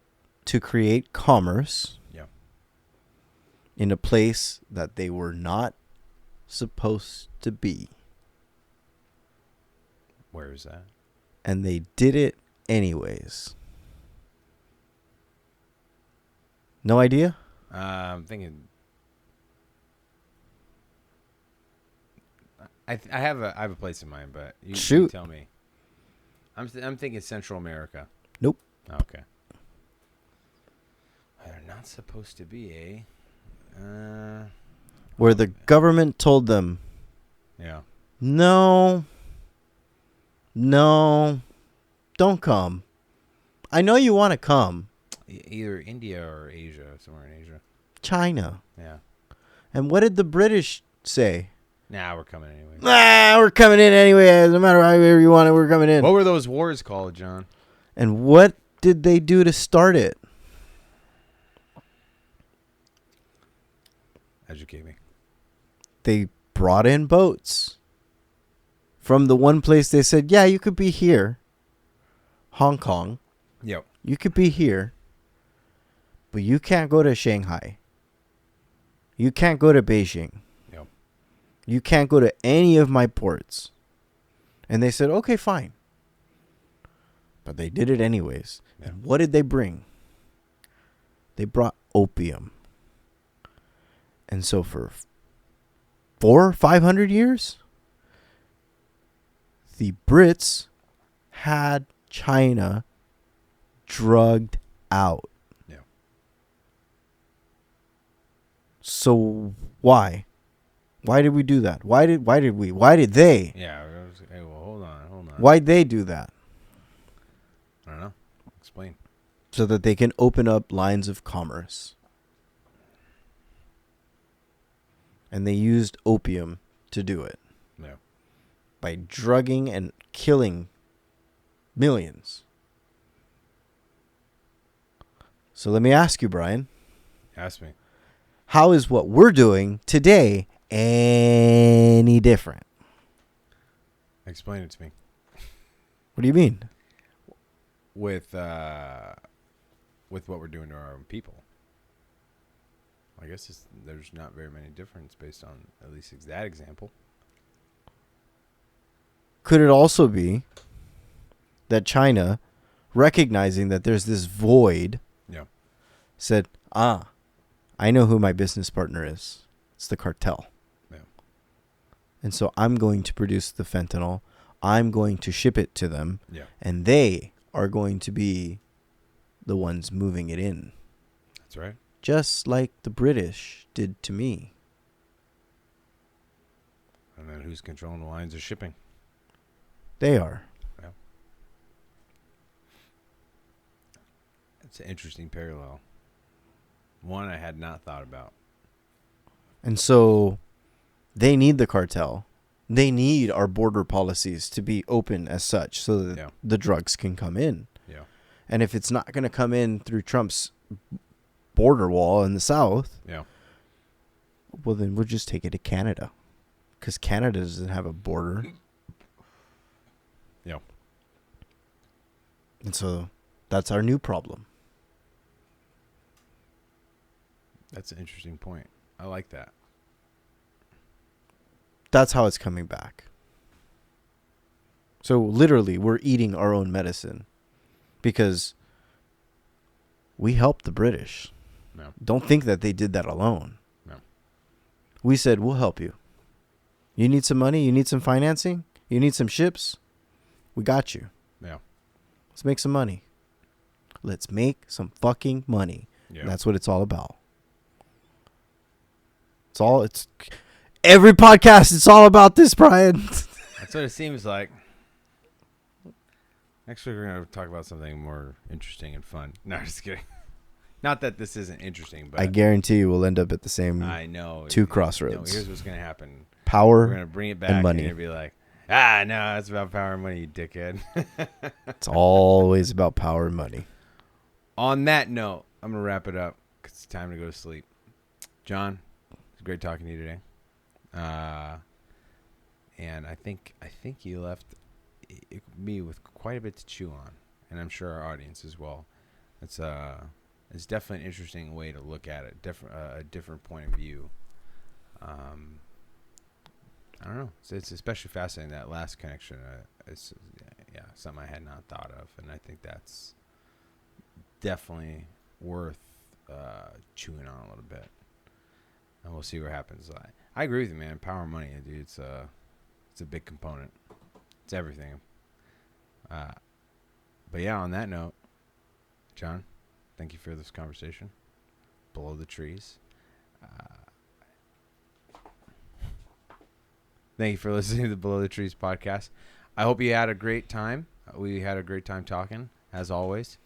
to create commerce in a place that they were not supposed to be. Where is that? And they did it anyways. No idea? I'm thinking. I have a place in mind, but you tell me. I'm thinking Central America. Nope. Okay. They're not supposed to be, eh? Where the government told them, no, don't come. I know you want to come. Either India or Asia, somewhere in Asia. China. Yeah. And what did the British say? Nah, we're coming anyway. We're coming in anyway. No matter however you want it, we're coming in. What were those wars called, John? And what did they do to start it? Educate me. They brought in boats. From the one place they said, yeah, you could be here. Hong Kong. Yep. You could be here. But you can't go to Shanghai. You can't go to Beijing. Yep. You can't go to any of my ports. And they said, okay, fine. But they did it anyways. Yeah. And what did they bring? They brought opium. And so for 400-500 years, the Brits had China drugged out. Yeah. So why? Why did we do that? Why did they? Yeah. Hey, well, hold on. Why'd they do that? I don't know. Explain. So that they can open up lines of commerce. And they used opium to do it. Yeah. By drugging and killing millions. So let me ask you, Brian. Ask me. How is what we're doing today any different? Explain it to me. What do you mean? With what we're doing to our own people. I guess there's not very many difference based on at least that example. Could it also be that China, recognizing that there's this void, said, I know who my business partner is. It's the cartel. Yeah. And so I'm going to produce the fentanyl. I'm going to ship it to them. Yeah. And they are going to be the ones moving it in. That's right. Just like the British did to me. And then who's controlling the lines of shipping? They are. Yeah. It's an interesting parallel. One I had not thought about. And so they need the cartel. They need our border policies to be open as such so that the drugs can come in. Yeah. And if it's not going to come in through Trump's border wall in the south, well, then we'll just take it to Canada. Because Canada doesn't have a border. Yeah. And so that's our new problem. That's an interesting point. I like that. That's how it's coming back. So literally, we're eating our own medicine because we helped the British. No. Don't think that they did that alone. No. We said, we'll help you. You need some money? You need some financing? You need some ships? We got you. Yeah. Let's make some money. Let's make some fucking money. Yeah. And that's what it's all about. It's every podcast. It's all about this, Brian. That's what it seems like. Next week we're gonna talk about something more interesting and fun. No, just kidding. Not that this isn't interesting, but I guarantee you we'll end up at the same. I know two crossroads. No, here's what's gonna happen. Power. We're gonna bring it back and money. and you'll be like, no, it's about power and money, you dickhead. It's always about power and money. On that note, I'm gonna wrap it up because it's time to go to sleep. John, it's great talking to you today. And I think you left me with quite a bit to chew on, and I'm sure our audience as well. It's definitely an interesting way to look at it, a different point of view. I don't know. It's especially fascinating, that last connection. It's something I had not thought of, and I think that's definitely worth chewing on a little bit. And we'll see what happens. I agree with you, man. Power and money, dude. It's a big component. It's everything. But yeah, on that note, John, thank you for this conversation. Below the trees. Thank you for listening to the Below the Trees podcast. I hope you had a great time. We had a great time talking, as always.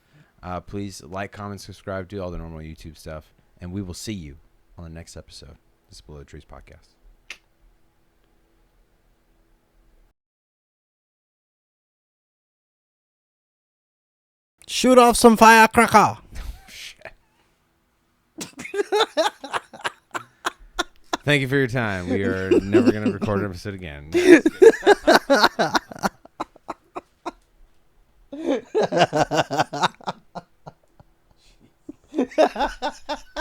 Please like, comment, subscribe, do all the normal YouTube stuff. And we will see you on the next episode of this Below the Trees podcast. Shoot off some firecracker. Shit. Thank you for your time. We are never going to record an episode again. No,